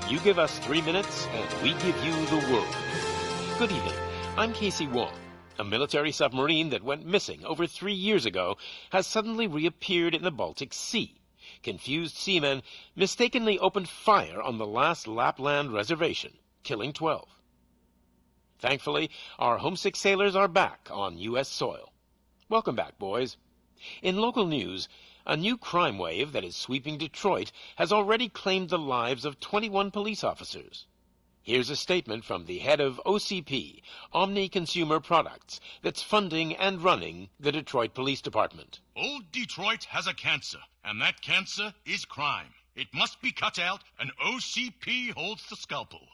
You give us 3 minutes, and we give you the world. Good evening. I'm Casey Wong. A military submarine that went missing over 3 years ago has suddenly reappeared in the Baltic Sea. Confused seamen mistakenly opened fire on the last Lapland reservation, killing 12. Thankfully, our homesick sailors are back on U.S. soil. Welcome back, boys. In local news, a new crime wave that is sweeping Detroit has already claimed the lives of 21 police officers. Here's a statement from the head of OCP, Omni Consumer Products, that's funding and running the Detroit Police Department. Old Detroit has a cancer, and that cancer is crime. It must be cut out, and OCP holds the scalpel.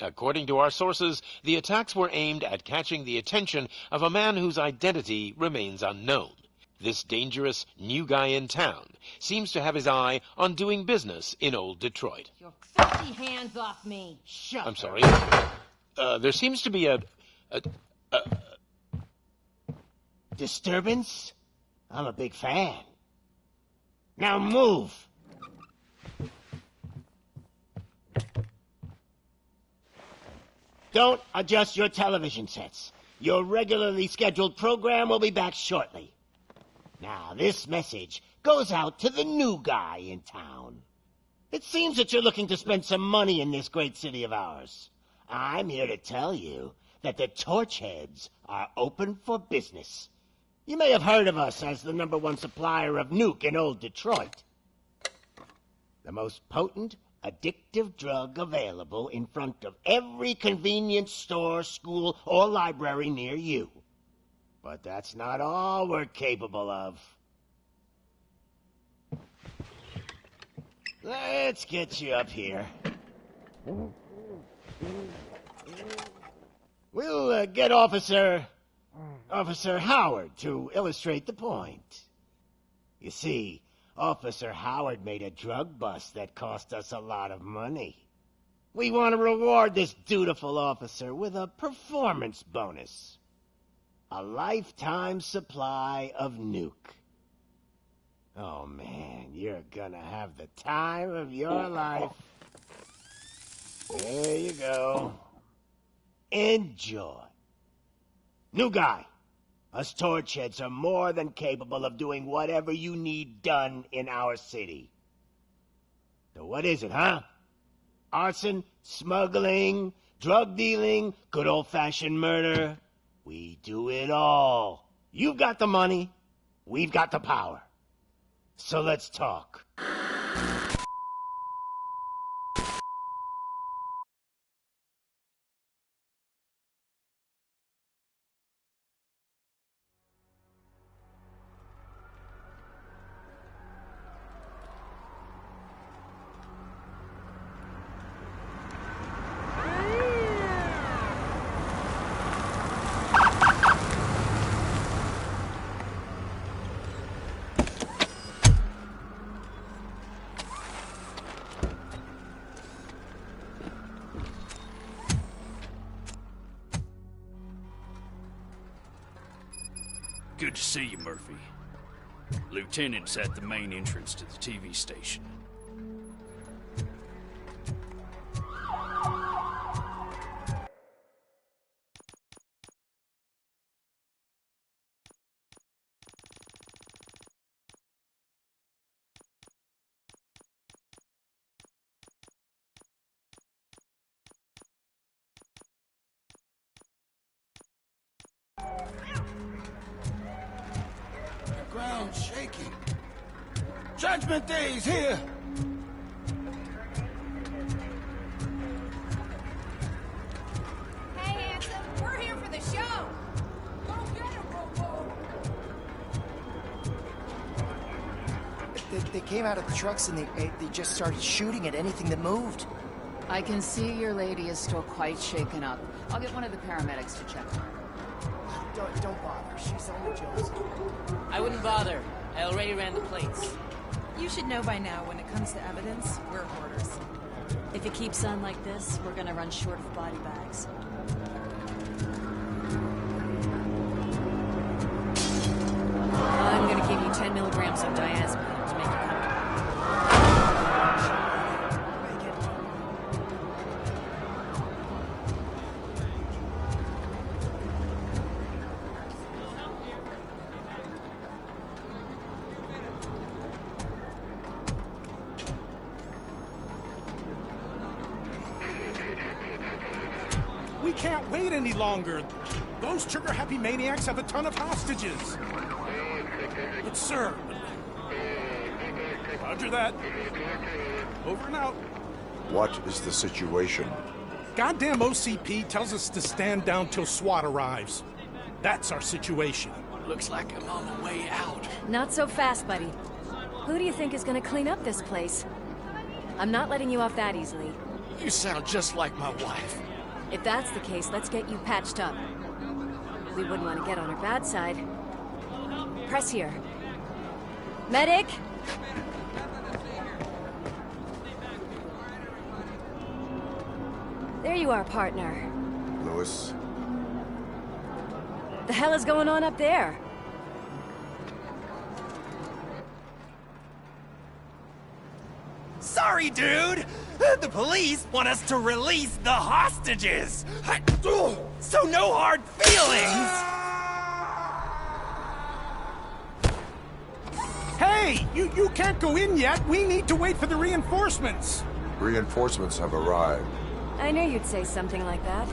According to our sources, the attacks were aimed at catching the attention of a man whose identity remains unknown. This dangerous new guy in town seems to have his eye on doing business in old Detroit. Your filthy hands off me. Shut. I'm sorry. There seems to be a disturbance? I'm a big fan. Now move! Don't adjust your television sets. Your regularly scheduled program will be back shortly. Now, this message goes out to the new guy in town. It seems that you're looking to spend some money in this great city of ours. I'm here to tell you that the Torchheads are open for business. You may have heard of us as the #1 supplier of nuke in old Detroit. The most potent, addictive drug available in front of every convenience store, school, or library near you. But that's not all we're capable of. Let's get you up here. We'll get Officer Howard to illustrate the point. You see, Officer Howard made a drug bust that cost us a lot of money. We want to reward this dutiful officer with a performance bonus. A lifetime supply of nuke. Oh man, you're gonna have the time of your life. There you go. Enjoy. New guy. Us Torchheads are more than capable of doing whatever you need done in our city. So what is it, huh? Arson, smuggling, drug dealing, good old-fashioned murder. We do it all. You've got the money, we've got the power. So let's talk. Good to see you, Murphy. Lieutenant's at the main entrance to the TV station. Ground shaking. Judgment Day's here! Hey, handsome, we're here for the show. Go get him, Robo. They came out of the trucks and they just started shooting at anything that moved. I can see your lady is still quite shaken up. I'll get one of the paramedics to check her. Don't bother. She's only joking. I wouldn't bother. I already ran the plates. You should know by now, when it comes to evidence, we're hoarders. If it keeps on like this, we're gonna run short of body bags. I'm gonna give you 10 milligrams of diazepam to make you comfortable. can't wait any longer. Those trigger-happy maniacs have a ton of hostages. But, sir... Roger that. Over and out. What is the situation? Goddamn OCP tells us to stand down till SWAT arrives. That's our situation. Looks like I'm on the way out. Not so fast, buddy. Who do you think is gonna clean up this place? I'm not letting you off that easily. You sound just like my wife. If that's the case, let's get you patched up. We wouldn't want to get on her bad side. Press here. Medic! There you are, partner. Lewis? The hell is going on up there? Sorry, dude! The police want us to release the hostages! So no hard feelings! Hey! You can't go in yet! We need to wait for the reinforcements! Reinforcements have arrived. I knew you'd say something like that.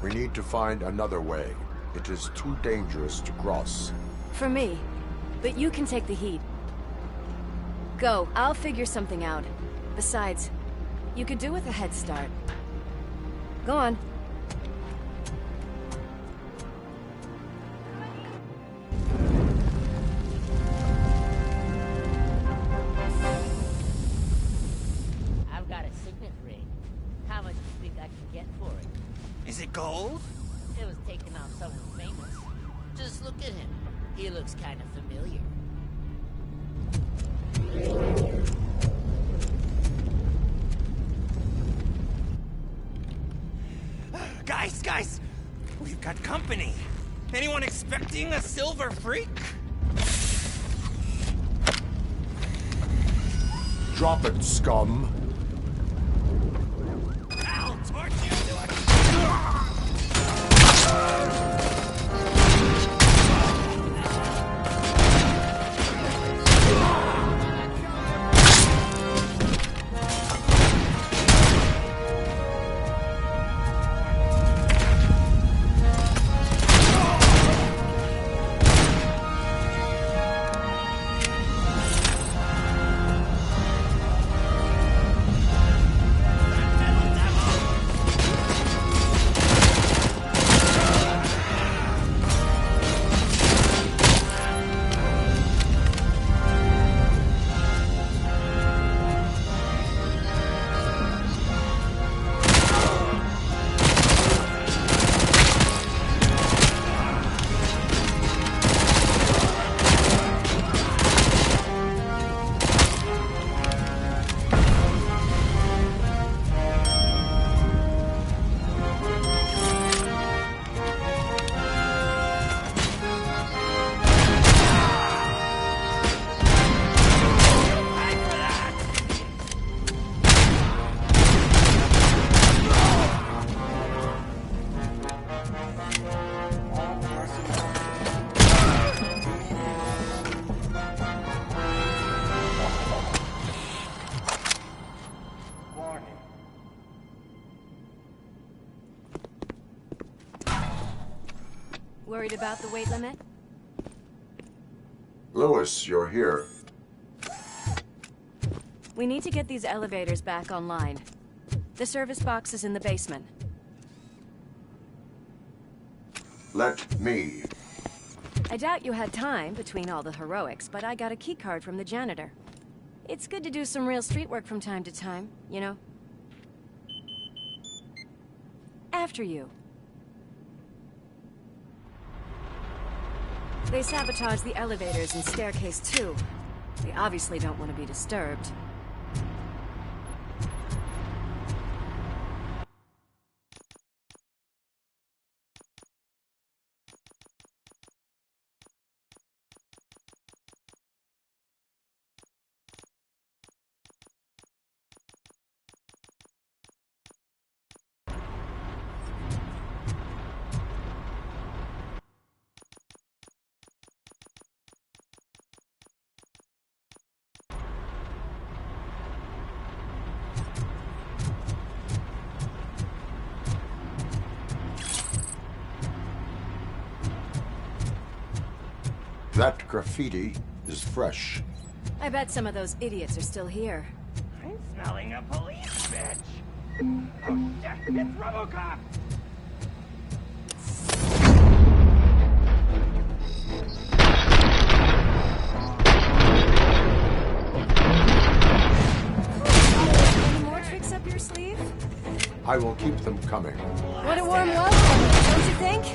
We need to find another way. It is too dangerous to cross. For me. But you can take the heat. Go, I'll figure something out. Besides, you could do with a head start. Go on. I've got a signet ring. How much do you think I can get for it? Is it gold? It was taken off someone famous. Just look at him. He looks kind of familiar. Guys! We've got company. Anyone expecting a silver freak? Drop it, scum. I'll torch you to a... Worried about the weight limit? Lewis, you're here. We need to get these elevators back online. The service box is in the basement. Let me. I doubt you had time between all the heroics, but I got a keycard from the janitor. It's good to do some real street work from time to time, you know? After you. They sabotaged the elevators and staircase too. They obviously don't want to be disturbed. That graffiti is fresh. I bet some of those idiots are still here. I'm smelling a police bitch. Oh shit, it's Robocop! Any more tricks up your sleeve? I will keep them coming. What a warm welcome, don't you think?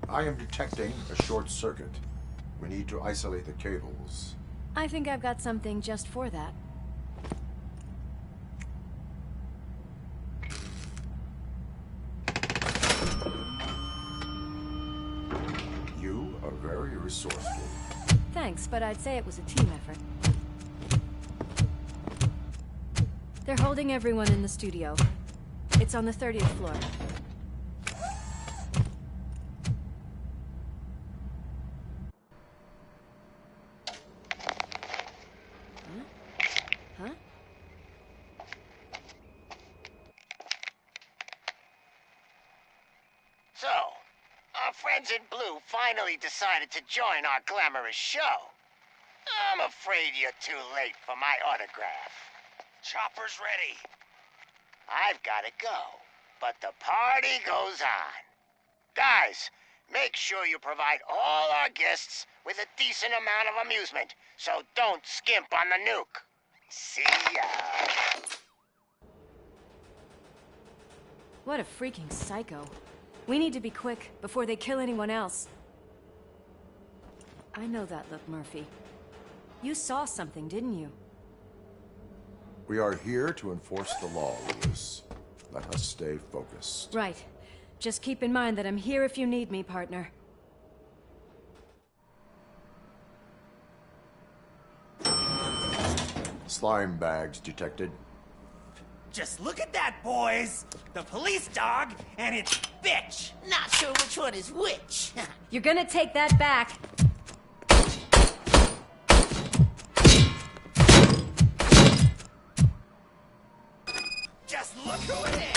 I am detecting a short circuit. We need to isolate the cables. I think I've got something just for that. You are very resourceful. Thanks, but I'd say it was a team effort. They're holding everyone in the studio. It's on the 30th floor. So, our friends in blue finally decided to join our glamorous show. I'm afraid you're too late for my autograph. Chopper's ready. I've got to go, but the party goes on. Guys, make sure you provide all our guests with a decent amount of amusement, so don't skimp on the nuke. See ya. What a freaking psycho. We need to be quick before they kill anyone else. I know that look, Murphy. You saw something, didn't you? We are here to enforce the law, Lewis. Let us stay focused. Right. Just keep in mind that I'm here if you need me, partner. Slime bags detected. Just look at that, boys! The police dog and its bitch! Not sure which one is which. You're gonna take that back. Just look who it is!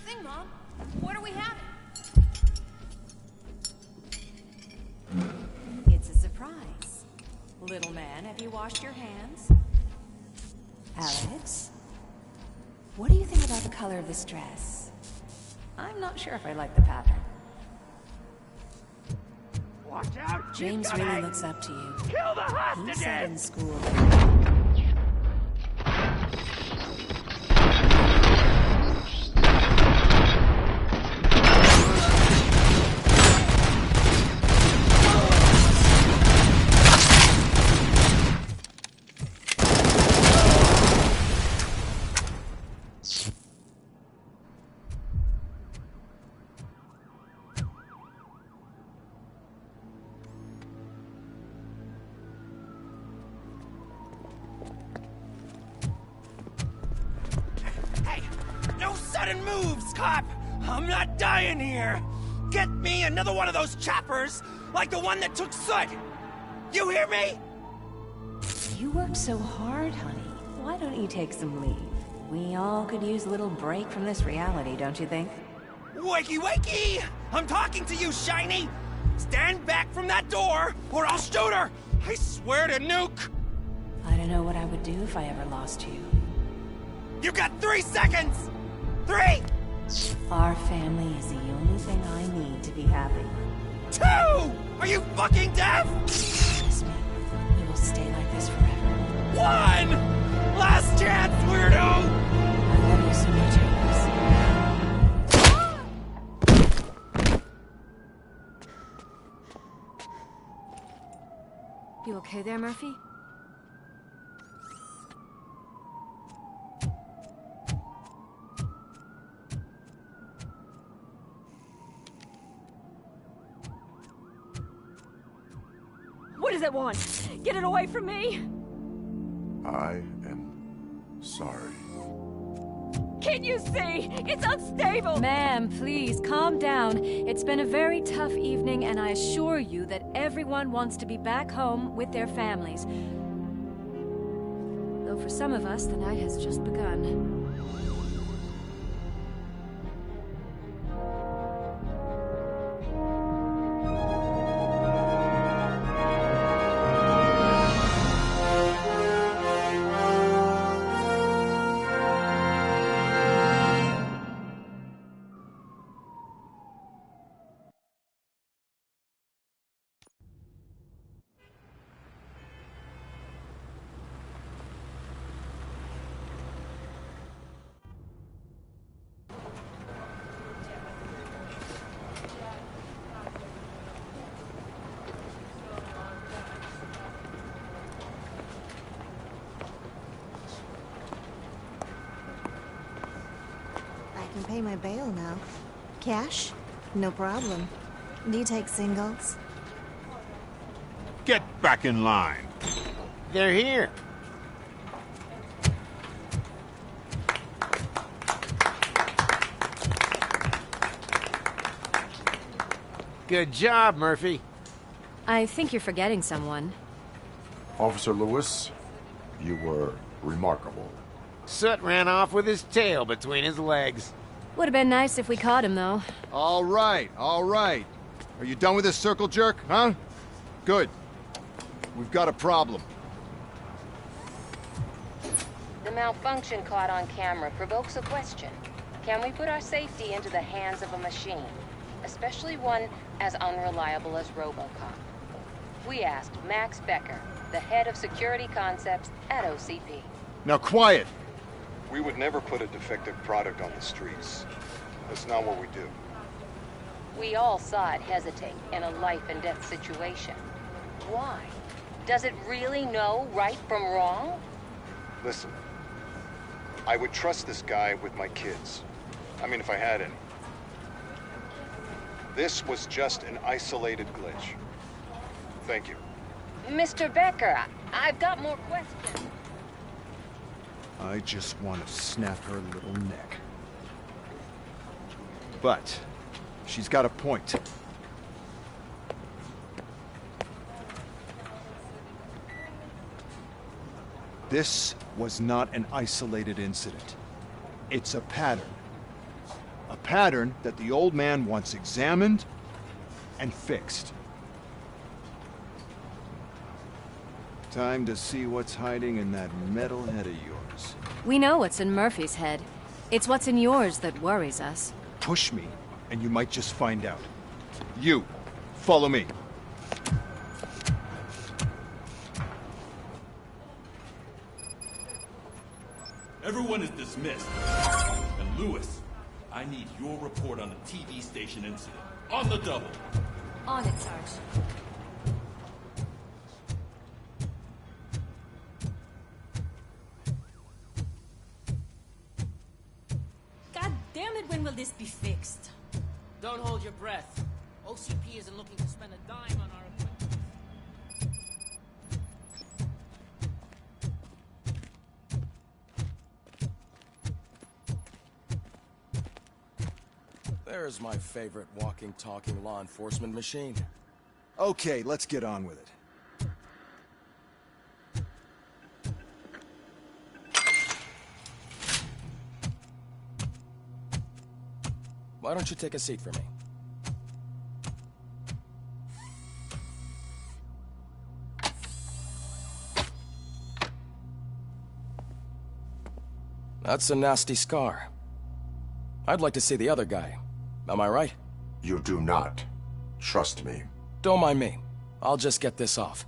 thing, Mom. What are we having? It's a surprise. Little man, have you washed your hands? Alex? What do you think about the color of this dress? I'm not sure if I like the pattern. Watch out! James really looks up to you. Kill the He hostages! said in school. No sudden moves, cop! I'm not dying here! Get me another one of those choppers, like the one that took Soot! You hear me? You work so hard, honey. Why don't you take some leave? We all could use a little break from this reality, don't you think? Wakey, wakey! I'm talking to you, Shiny! Stand back from that door, or I'll shoot her! I swear to nuke! I don't know what I would do if I ever lost you. You got 3 seconds! 3! Our family is the only thing I need to be happy. 2! Are you fucking deaf? Promise me, we will stay like this forever. 1! Last chance, weirdo! I love you so much, Alex. You okay there, Murphy? What does it want? Get it away from me! I am sorry. Can't you see? It's unstable! Ma'am, please, calm down. It's been a very tough evening, and I assure you that everyone wants to be back home with their families. Though for some of us, the night has just begun. I can pay my bail now. Cash? No problem. Do you take singles? Get back in line. They're here. Good job, Murphy. I think you're forgetting someone. Officer Lewis, you were remarkable. Soot ran off with his tail between his legs. Would have been nice if we caught him, though. All right, all right. Are you done with this circle jerk, huh? Good. We've got a problem. The malfunction caught on camera provokes a question. Can we put our safety into the hands of a machine? Especially one as unreliable as Robocop. We asked Max Becker, the head of security concepts at OCP. Now quiet! We would never put a defective product on the streets. That's not what we do. We all saw it hesitate in a life-and-death situation. Why? Does it really know right from wrong? Listen, I would trust this guy with my kids. I mean, if I had any. This was just an isolated glitch. Thank you. Mr. Becker, I've got more questions. I just want to snap her little neck. But she's got a point. This was not an isolated incident. It's a pattern. A pattern that the old man wants examined and fixed. Time to see what's hiding in that metal head of yours. We know what's in Murphy's head. It's what's in yours that worries us. Push me, and you might just find out. You, follow me. Everyone is dismissed. And Lewis, I need your report on the TV station incident. On the double. On it, Sarge. God damn it, when will this be fixed? Don't hold your breath. OCP isn't looking to spend a dime on our equipment. There's my favorite walking, talking law enforcement machine. Okay, let's get on with it. Why don't you take a seat for me? That's a nasty scar. I'd like to see the other guy. Am I right? You do not. Trust me. Don't mind me. I'll just get this off.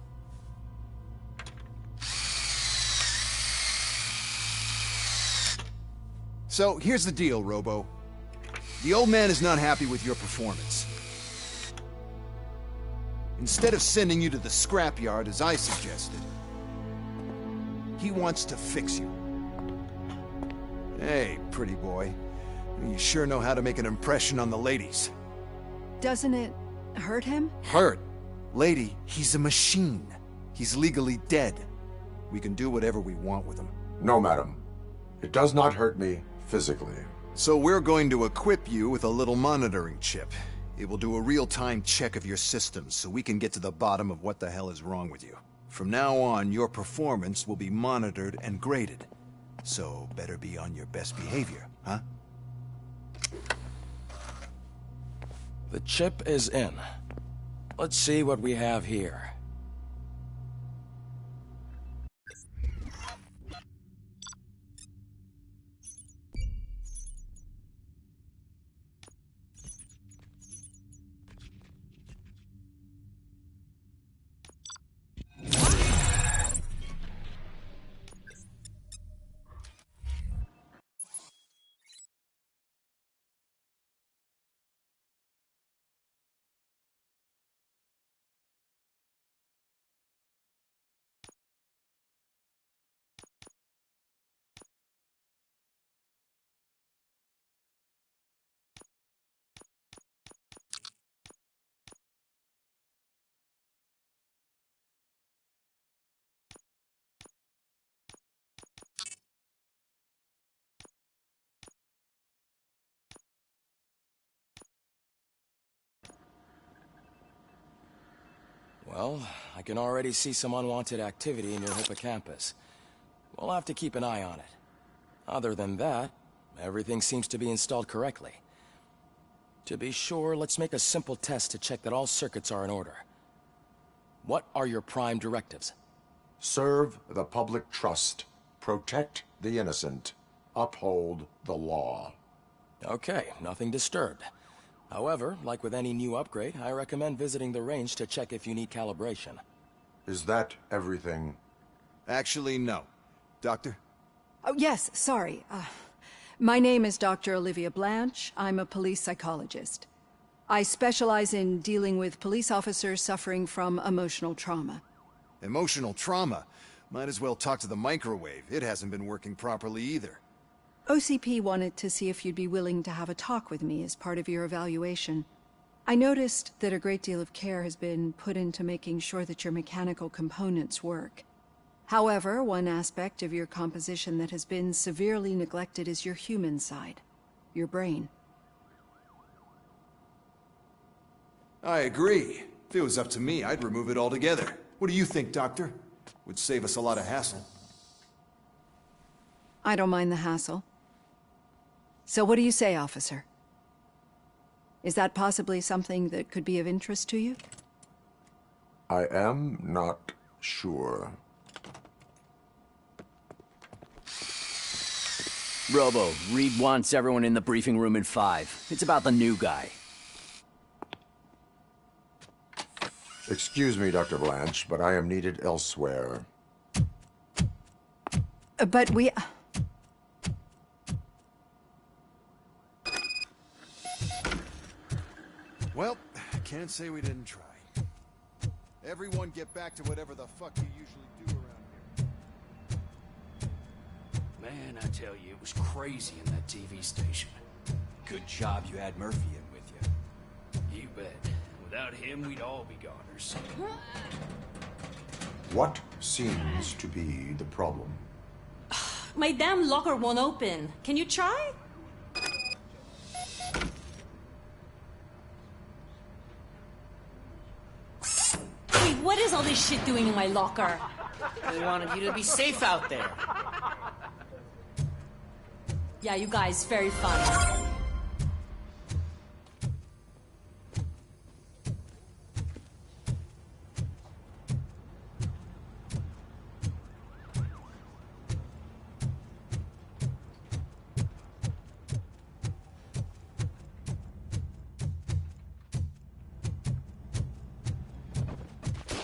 So, here's the deal, Robo. The old man is not happy with your performance. Instead of sending you to the scrapyard as I suggested, he wants to fix you. Hey, pretty boy. You sure know how to make an impression on the ladies. Doesn't it hurt him? Hurt? Lady, he's a machine. He's legally dead. We can do whatever we want with him. No, madam. It does not hurt me physically. So we're going to equip you with a little monitoring chip. It will do a real-time check of your systems so we can get to the bottom of what the hell is wrong with you. From now on, your performance will be monitored and graded. So better be on your best behavior, huh? The chip is in. Let's see what we have here. Well, I can already see some unwanted activity in your hippocampus. We'll have to keep an eye on it. Other than that, everything seems to be installed correctly. To be sure, let's make a simple test to check that all circuits are in order. What are your prime directives? Serve the public trust. Protect the innocent. Uphold the law. Okay, nothing disturbed. However, like with any new upgrade, I recommend visiting the range to check if you need calibration. Is that everything? Actually, no. Doctor? Oh, yes, sorry. My name is Dr. Olivia Blanche. I'm a police psychologist. I specialize in dealing with police officers suffering from emotional trauma. Emotional trauma? Might as well talk to the microwave. It hasn't been working properly either. OCP wanted to see if you'd be willing to have a talk with me as part of your evaluation. I noticed that a great deal of care has been put into making sure that your mechanical components work. However, one aspect of your composition that has been severely neglected is your human side, your brain. I agree. If it was up to me, I'd remove it altogether. What do you think, Doctor? Would save us a lot of hassle. I don't mind the hassle. So what do you say, officer? Is that possibly something that could be of interest to you? I am not sure. Robo, Reed wants everyone in the briefing room in 5. It's about the new guy. Excuse me, Dr. Blanche, but I am needed elsewhere. But we... Well, can't say we didn't try. Everyone get back to whatever the fuck you usually do around here. Man, I tell you, it was crazy in that TV station. Good job you had Murphy in with you. You bet. Without him, we'd all be goners. What seems to be the problem? My damn locker won't open. Can you try? Wait, what is all this shit doing in my locker? We wanted you to be safe out there. Yeah, you guys, very fun.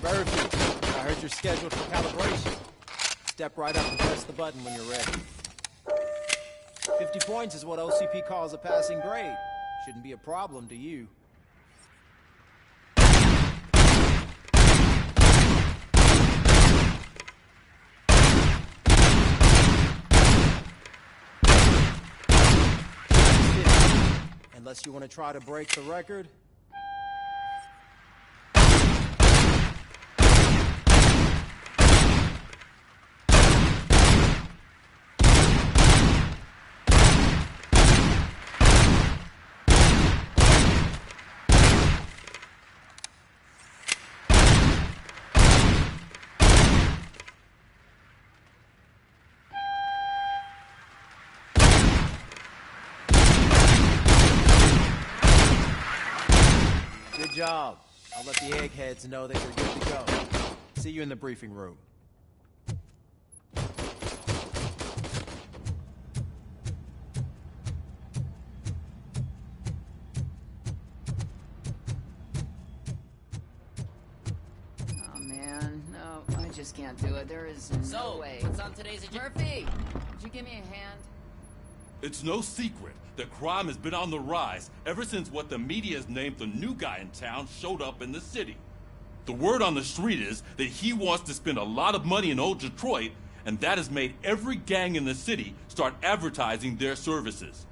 Murphy, I heard you're scheduled for calibration. Step right up and press the button when you're ready. 50 points is what OCP calls a passing grade. Shouldn't be a problem to you. Unless you want to try to break the record. Good job. I'll let the eggheads know that you're good to go. See you in the briefing room. Oh man, no, I just can't do it. There is no way. What's on today's agenda? Murphy, would you give me a hand? It's no secret that crime has been on the rise ever since what the media has named the new guy in town showed up in the city. The word on the street is that he wants to spend a lot of money in old Detroit, and that has made every gang in the city start advertising their services.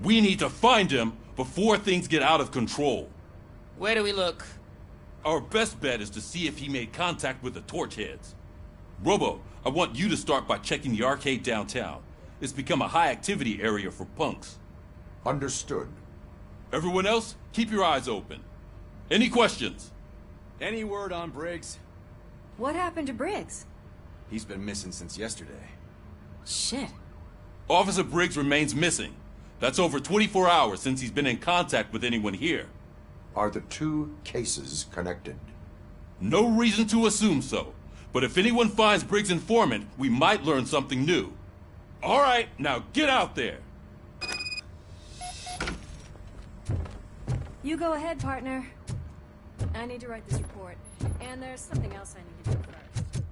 We need to find him before things get out of control. Where do we look? Our best bet is to see if he made contact with the Torchheads. Robo, I want you to start by checking the arcade downtown. It's become a high-activity area for punks. Understood. Everyone else, keep your eyes open. Any questions? Any word on Briggs? What happened to Briggs? He's been missing since yesterday. Shit. Officer Briggs remains missing. That's over 24 hours since he's been in contact with anyone here. Are the two cases connected? No reason to assume so. But if anyone finds Briggs' informant, we might learn something new. All right, now get out there. You go ahead, partner. I need to write this report. And there's something else I need to do first.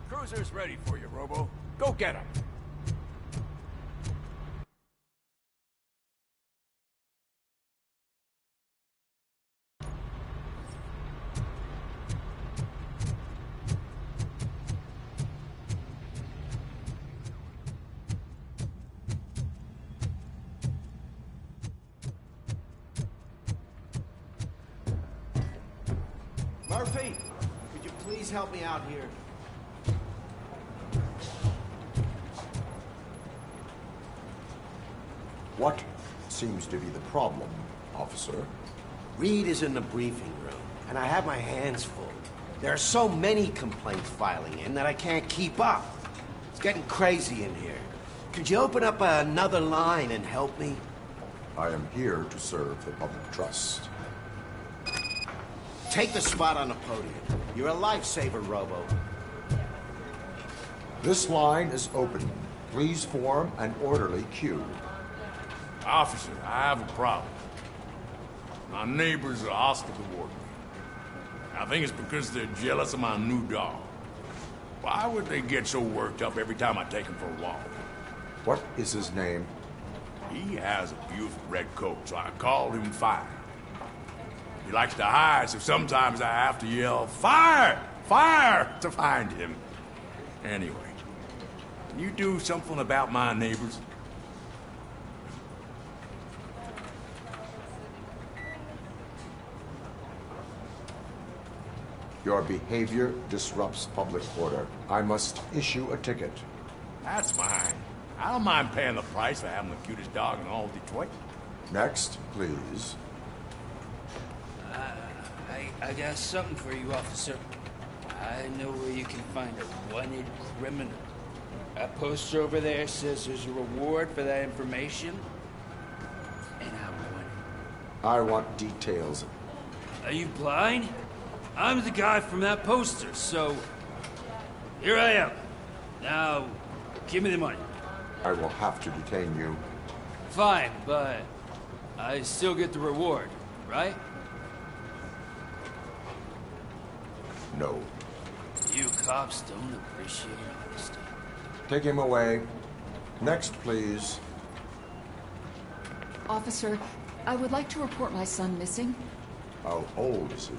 Cruiser's ready for you, Robo. Go get him. Murphy, could you please help me out here? What seems to be the problem, officer? Reed is in the briefing room, and I have my hands full. There are so many complaints filing in that I can't keep up. It's getting crazy in here. Could you open up another line and help me? I am here to serve the public trust. Take the spot on the podium. You're a lifesaver, Robo. This line is open. Please form an orderly queue. Officer, I have a problem. My neighbors are hostile toward me. I think it's because they're jealous of my new dog. Why would they get so worked up every time I take him for a walk? What is his name? He has a beautiful red coat, so I called him Fire. He likes to hide, so sometimes I have to yell, "Fire! Fire!" to find him. Anyway, can you do something about my neighbors? Your behavior disrupts public order. I must issue a ticket. That's fine. I don't mind paying the price for having the cutest dog in all of Detroit. Next, please. I got something for you, officer. I know where you can find a wanted criminal. That poster over there says there's a reward for that information, and I want it. I want details. Are you blind? I'm the guy from that poster, so here I am. Now, give me the money. I will have to detain you. Fine, but I still get the reward, right? No. You cops don't appreciate honesty. Take him away. Next, please. Officer, I would like to report my son missing. How old is he?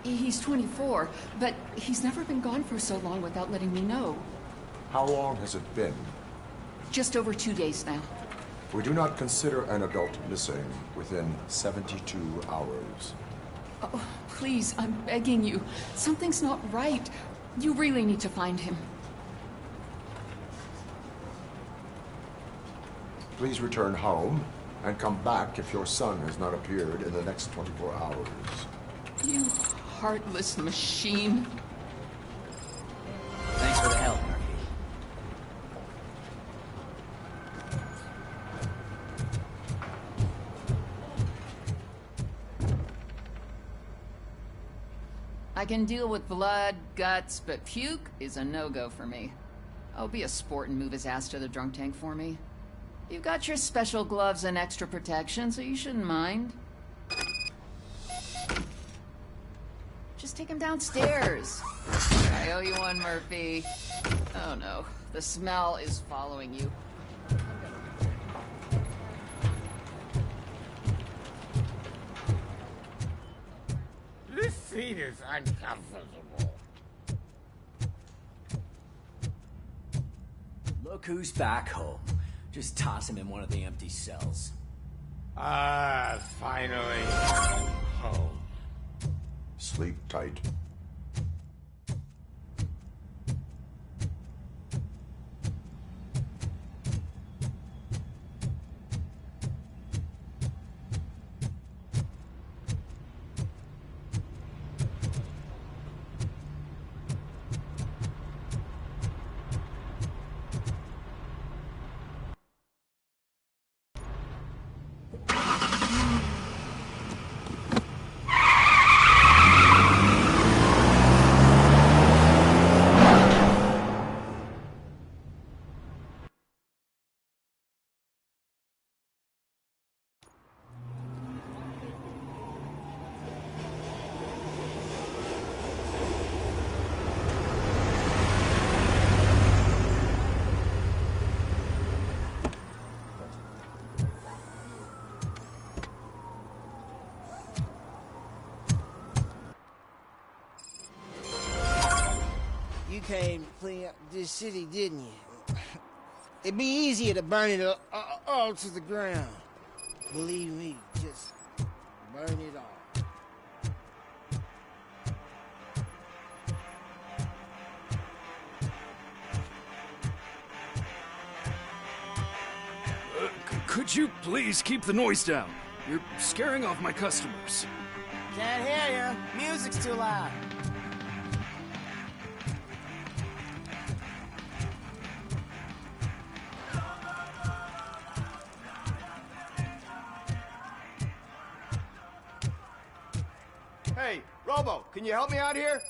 He's 24, but he's never been gone for so long without letting me know. How long has it been? Just over 2 days now. We do not consider an adult missing within 72 hours. Oh, please, I'm begging you. Something's not right. You really need to find him. Please return home and come back if your son has not appeared in the next 24 hours. You heartless machine. Thanks for the help, Murphy. I can deal with blood, guts, but puke is a no-go for me. I'll be a sport and move his ass to the drunk tank for me. You've got your special gloves and extra protection, so you shouldn't mind. Just take him downstairs. I owe you one, Murphy. Oh no, the smell is following you. This seat is uncomfortable. Look who's back home. Just toss him in one of the empty cells. Finally. Home. Sleep tight. You came to clean up this city, didn't you? It'd be easier to burn it all to the ground. Believe me, just burn it all. Could you please keep the noise down? You're scaring off my customers. Can't hear you. Music's too loud. Robo, can you help me out here?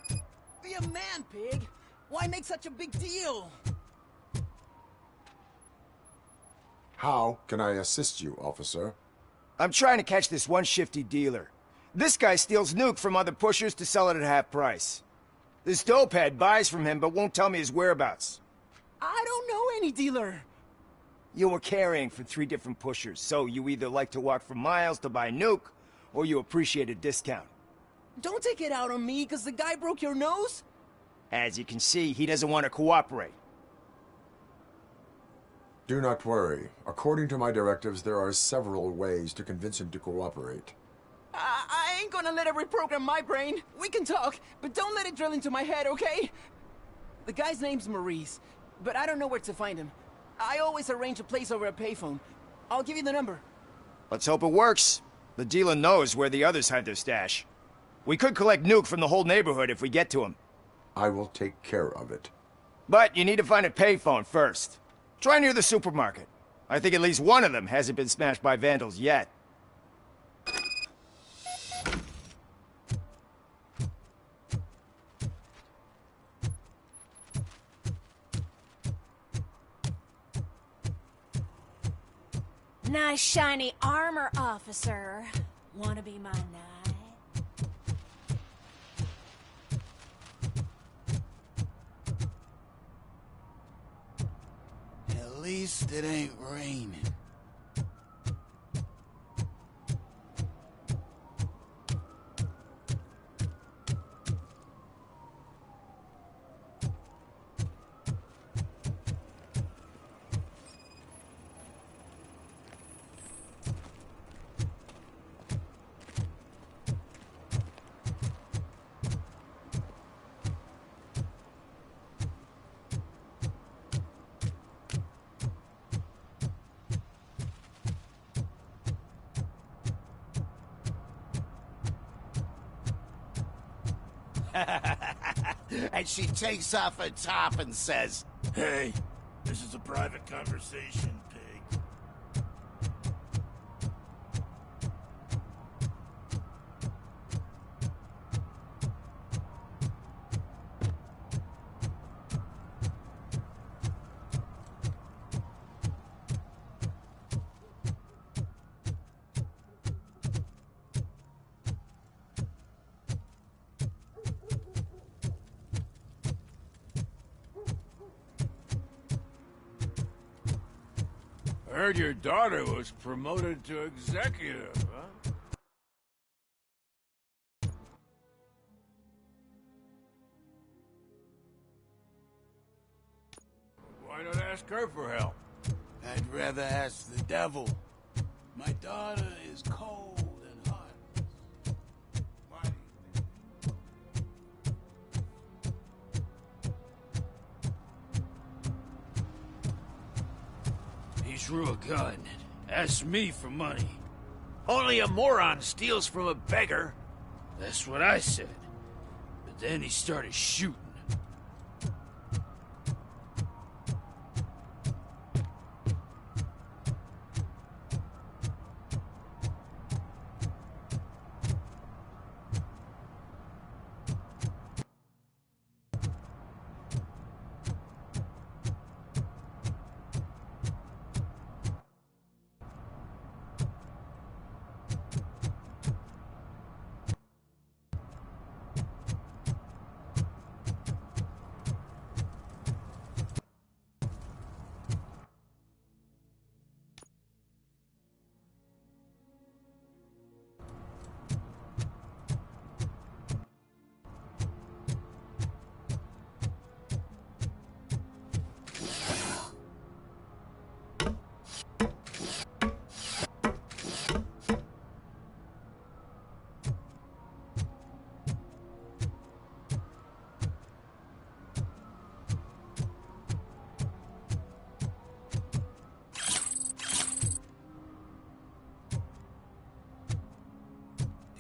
Be a man, Pig. Why make such a big deal? How can I assist you, officer? I'm trying to catch this one shifty dealer. This guy steals nuke from other pushers to sell it at half price. This dopehead buys from him but won't tell me his whereabouts. I don't know any dealer. You were carrying for 3 different pushers, so you either like to walk for miles to buy nuke, or you appreciate a discount. Don't take it out on me, because the guy broke your nose? As you can see, he doesn't want to cooperate. Do not worry. According to my directives, there are several ways to convince him to cooperate. I ain't gonna let it reprogram my brain. We can talk, but don't let it drill into my head, okay? The guy's name's Maurice, but I don't know where to find him. I always arrange a place over a payphone. I'll give you the number. Let's hope it works. The dealer knows where the others hide their stash. We could collect nuke from the whole neighborhood if we get to him. I will take care of it. But you need to find a payphone first. Try near the supermarket. I think at least one of them hasn't been smashed by vandals yet. Nice shiny armor, officer. Wanna be my knight? At least it ain't raining. And she takes off her top and says, "Hey, this is a private conversation, pig." I heard your daughter was promoted to executive, huh? Why not ask her for help? I'd rather ask the devil. My daughter is cold and hot. Why? He drew a gun, asked me for money. Only a moron steals from a beggar. That's what I said. But then he started shooting.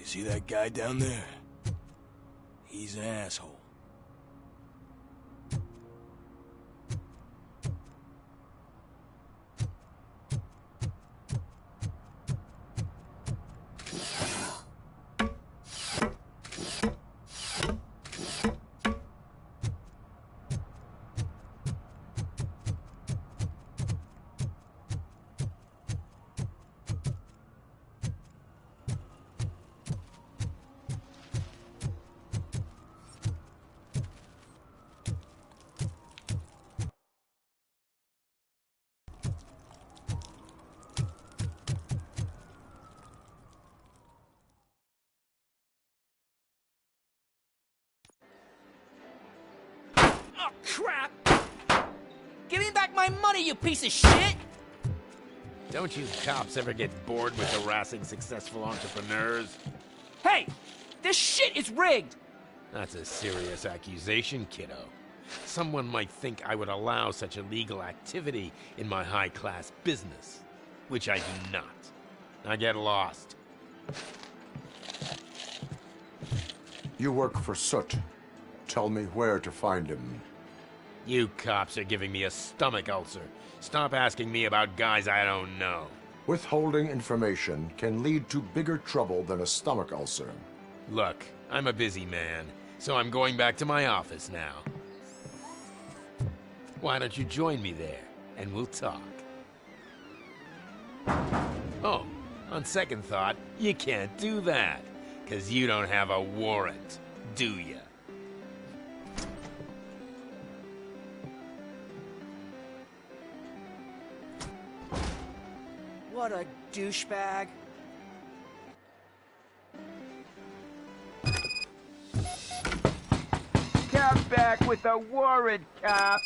See that guy down there? He's an asshole. Oh, crap! Give me back my money, you piece of shit! Don't you cops ever get bored with harassing successful entrepreneurs? Hey! This shit is rigged! That's a serious accusation, kiddo. Someone might think I would allow such illegal activity in my high-class business, which I do not. Now get lost. You work for Soot. Tell me where to find him. You cops are giving me a stomach ulcer. Stop asking me about guys I don't know. Withholding information can lead to bigger trouble than a stomach ulcer. Look, I'm a busy man, so I'm going back to my office now. Why don't you join me there, and we'll talk. Oh, on second thought, you can't do that, 'cause you don't have a warrant, do ya? What a douchebag. Come back with a warrant, cop!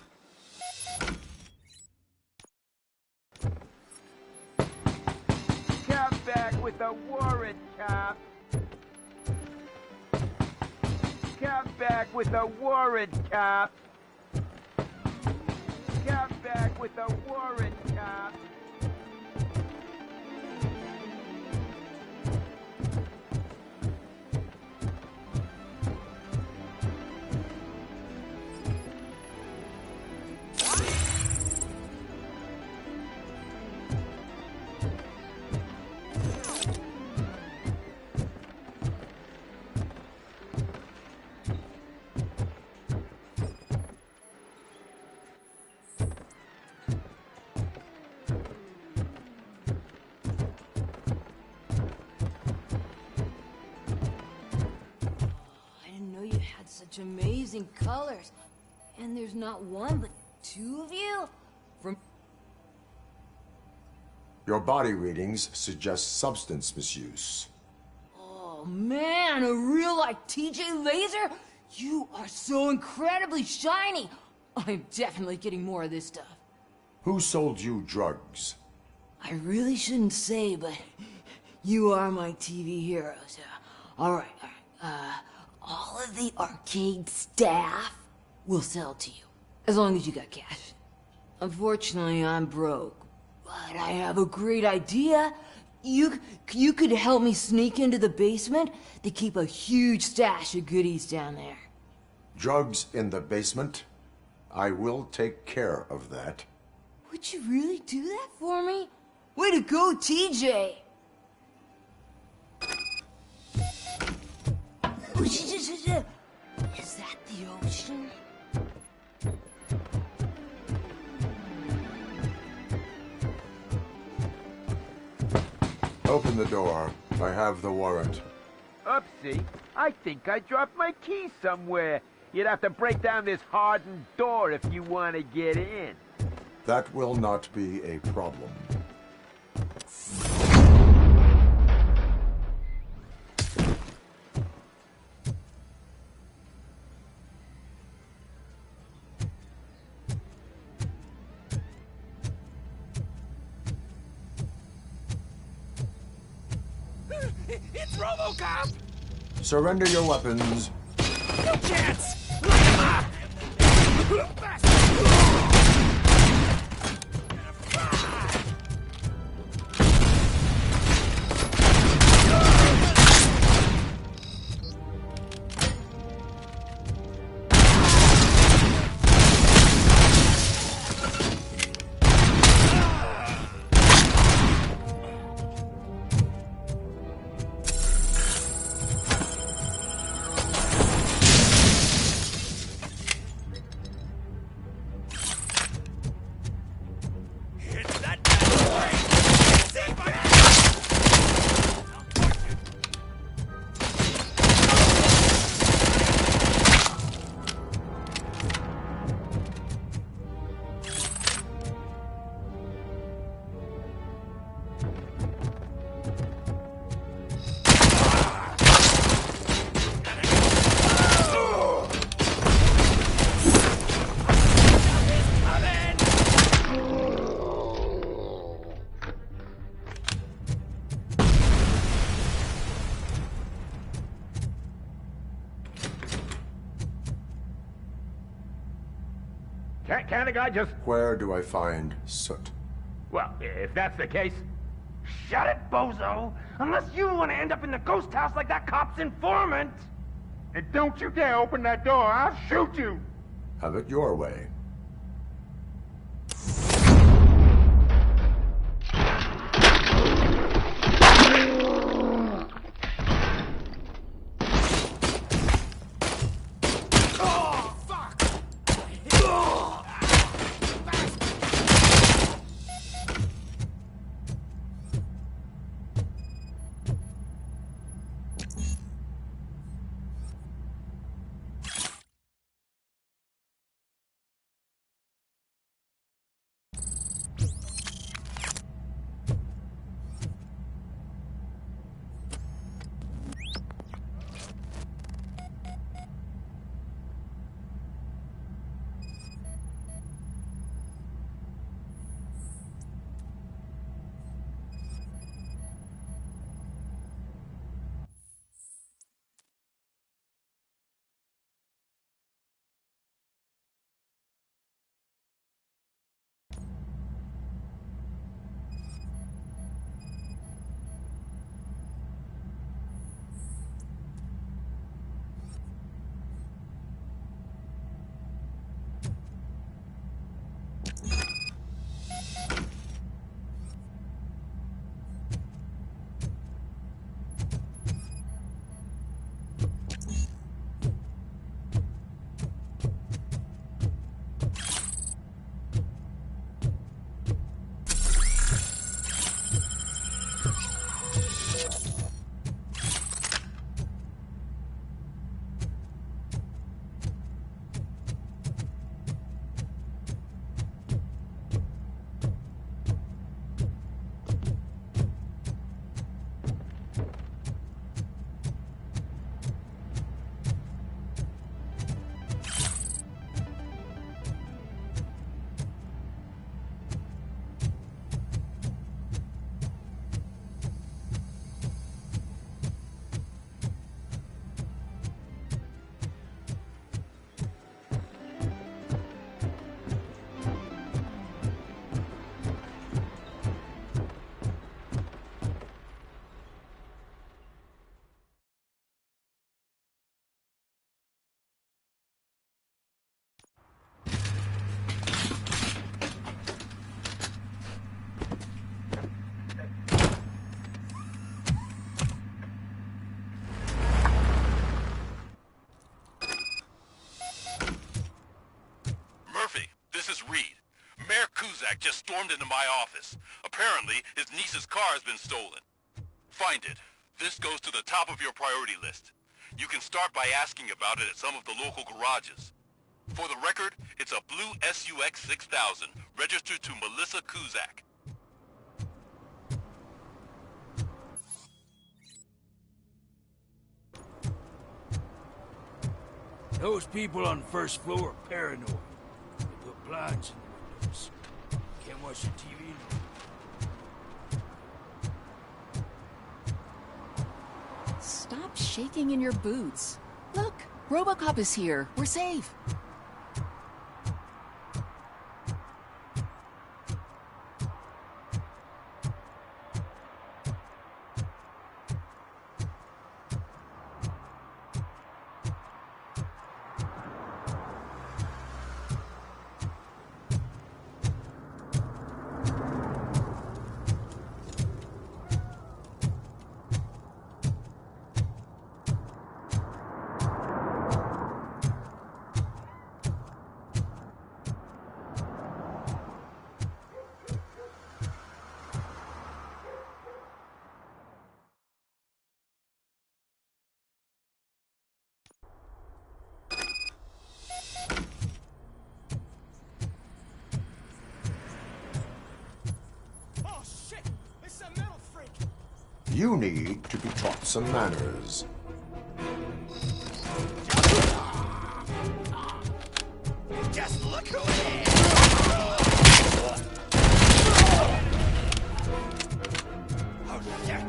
Come back with a warrant, cop! Come back with a warrant, cop! Come back with a warrant, cop! Such amazing colors. And there's not one, but two of you? From... Your body readings suggest substance misuse. Oh man, a real like TJ Laser? You are so incredibly shiny. I'm definitely getting more of this stuff. Who sold you drugs? I really shouldn't say, but you are my TV heroes. All right. All of the arcade staff will sell to you, as long as you got cash. Unfortunately, I'm broke, but I have a great idea. You could help me sneak into the basement. They keep a huge stash of goodies down there. Drugs in the basement? I will take care of that. Would you really do that for me? Way to go, TJ! Is that the ocean? Open the door. I have the warrant. Oopsie. I think I dropped my key somewhere. You'd have to break down this hardened door if you want to get in. That will not be a problem. It's Robocop! Surrender your weapons. No chance! Look him up! Can't a guy just... Where do I find Soot? Well, if that's the case... Shut it, bozo! Unless you want to end up in the ghost house like that cop's informant! And don't you dare open that door, I'll shoot you! Have it your way. Just stormed into my office. Apparently, his niece's car has been stolen. Find it. This goes to the top of your priority list. You can start by asking about it at some of the local garages. For the record, it's a blue SUX 6000, registered to Melissa Kuzak. Those people on the first floor are paranoid. They put blinds in the windows. Can't watch the TV. Stop shaking in your boots. Look, Robocop is here. We're safe. You need to be taught some manners. Just look who it is! Oh, shit!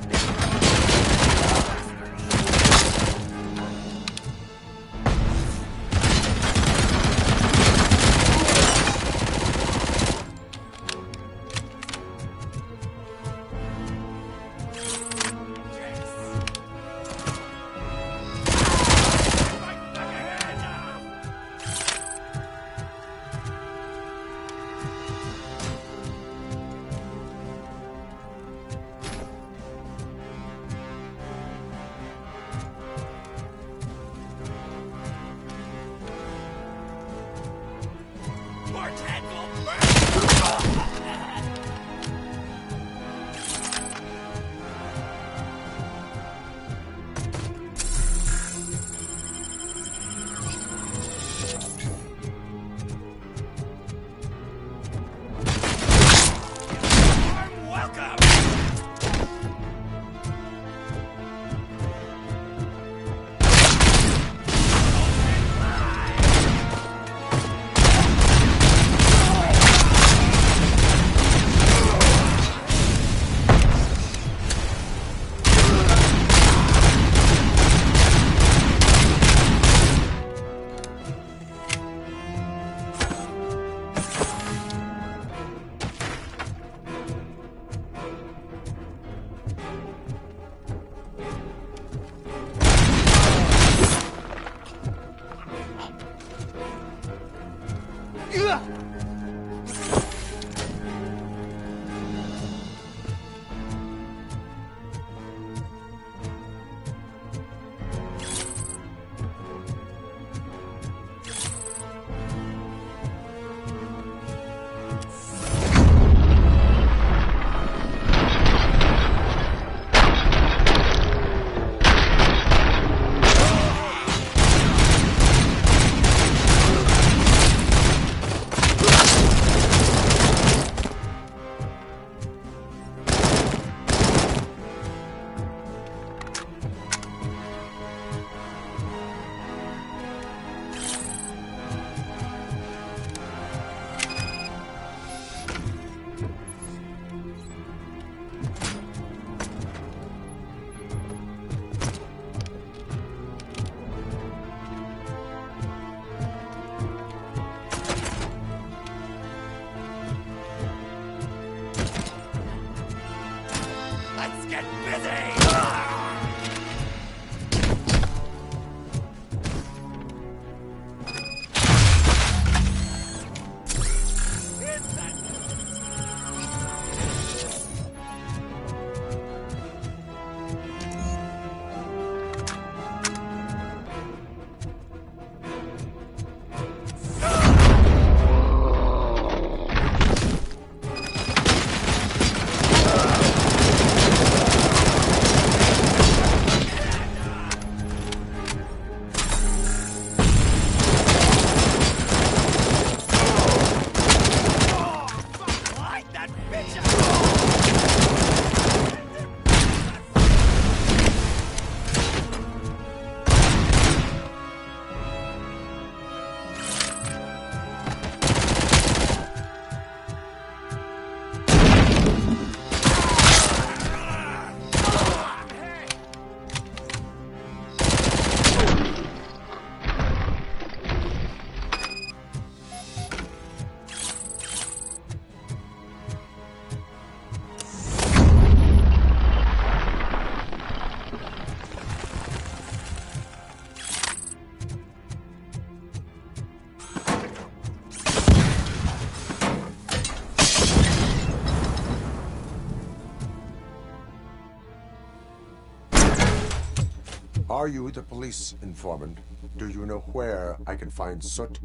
Are you the police informant? Do you know where I can find Soot?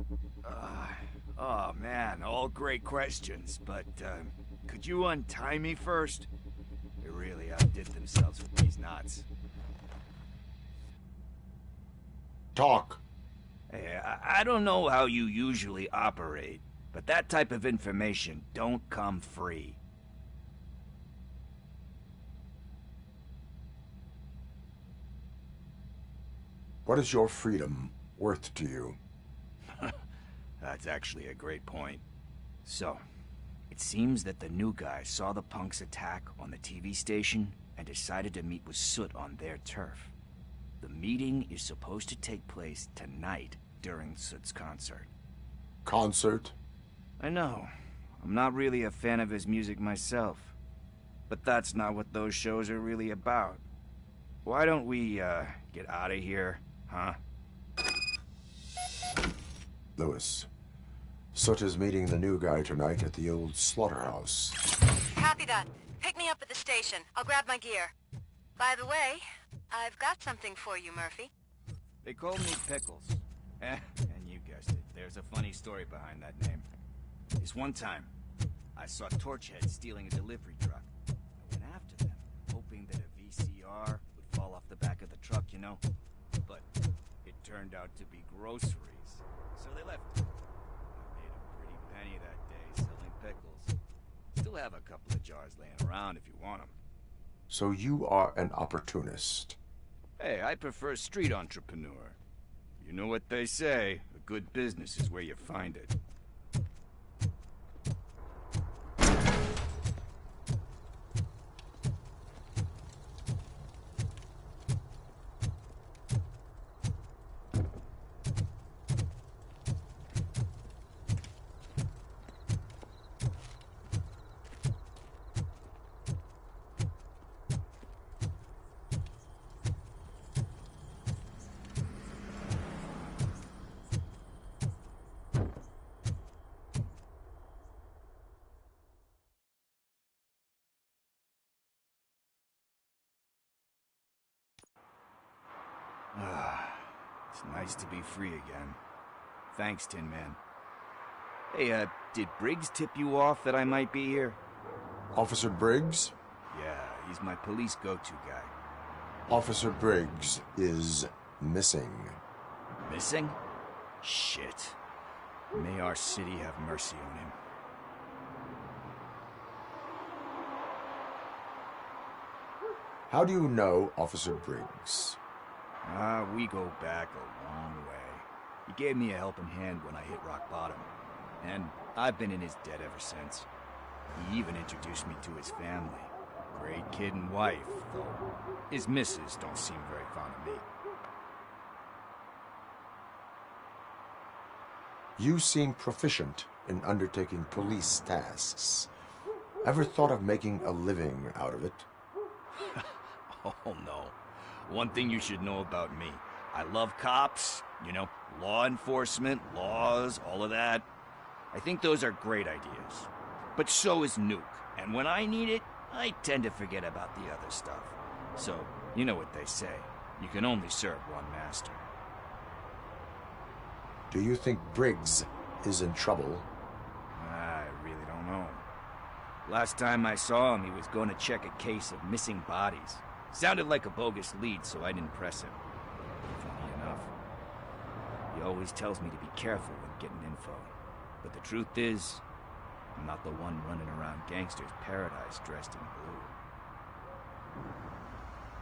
Oh man, all great questions, but could you untie me first? They really outdid themselves with these knots. Talk. Hey, I don't know how you usually operate, but that type of information don't come free. What is your freedom worth to you? That's actually a great point. So, it seems that the new guy saw the punks' attack on the TV station and decided to meet with Soot on their turf. The meeting is supposed to take place tonight during Soot's concert. Concert? I know. I'm not really a fan of his music myself. But that's not what those shows are really about. Why don't we, get out of here, huh? Lewis, Soot is meeting the new guy tonight at the old slaughterhouse. Copy that. Pick me up at the station. I'll grab my gear. By the way, I've got something for you, Murphy. They call me Pickles. And you guessed it. There's a funny story behind that name. This one time, I saw Torchhead stealing a delivery truck. I went after them, hoping that a VCR would fall off the back of the truck, you know? But it turned out to be groceries, so they left it. I made a pretty penny that day selling pickles. Still have a couple of jars laying around if you want them. So you are an opportunist. Hey, I prefer street entrepreneur. You know what they say, a good business is where you find it. It's nice to be free again. Thanks, Tin Man. Hey, did Briggs tip you off that I might be here? Officer Briggs? Yeah, he's my police go-to guy. Officer Briggs is missing. Missing? Shit. May our city have mercy on him. How do you know Officer Briggs? We go back a long way. He gave me a helping hand when I hit rock bottom, and I've been in his debt ever since. He even introduced me to his family. Great kid and wife, though his missus don't seem very fond of me. You seem proficient in undertaking police tasks. Ever thought of making a living out of it? Oh no. One thing you should know about me. I love cops, you know, law enforcement, laws, all of that. I think those are great ideas. But so is Nuke, and when I need it, I tend to forget about the other stuff. So, you know what they say. You can only serve one master. Do you think Briggs is in trouble? I really don't know. Last time I saw him, he was going to check a case of missing bodies. Sounded like a bogus lead, so I didn't press him. Funny enough. He always tells me to be careful when getting info. But the truth is, I'm not the one running around gangsters' paradise dressed in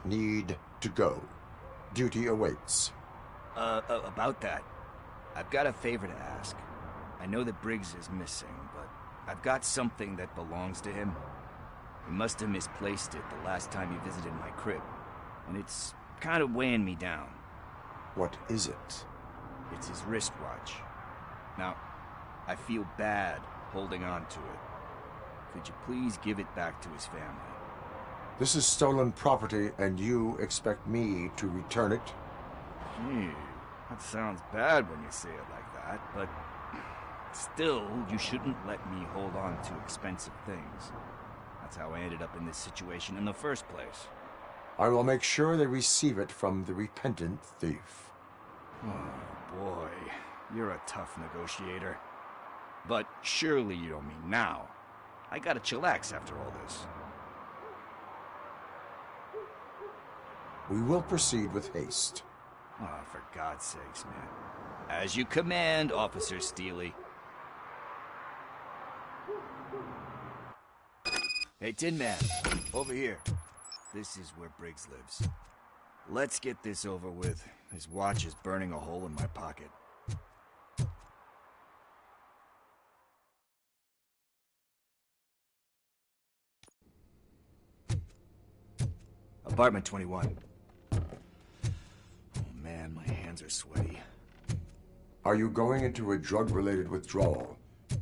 blue. Need to go. Duty awaits. About that, I've got a favor to ask. I know that Briggs is missing, but I've got something that belongs to him. He must have misplaced it the last time he visited my crib, and it's kind of weighing me down. What is it? It's his wristwatch. Now, I feel bad holding on to it. Could you please give it back to his family? This is stolen property, and you expect me to return it? Gee, that sounds bad when you say it like that, but still, you shouldn't let me hold on to expensive things. That's how I ended up in this situation in the first place. I will make sure they receive it from the repentant thief. Oh, boy. You're a tough negotiator. But surely you don't mean now. I gotta chillax after all this. We will proceed with haste. Oh, for God's sakes, man. As you command, Officer Steely. Hey, Tin Man, over here. This is where Briggs lives. Let's get this over with. His watch is burning a hole in my pocket. Apartment 21. Oh man, my hands are sweaty. Are you going into a drug-related withdrawal?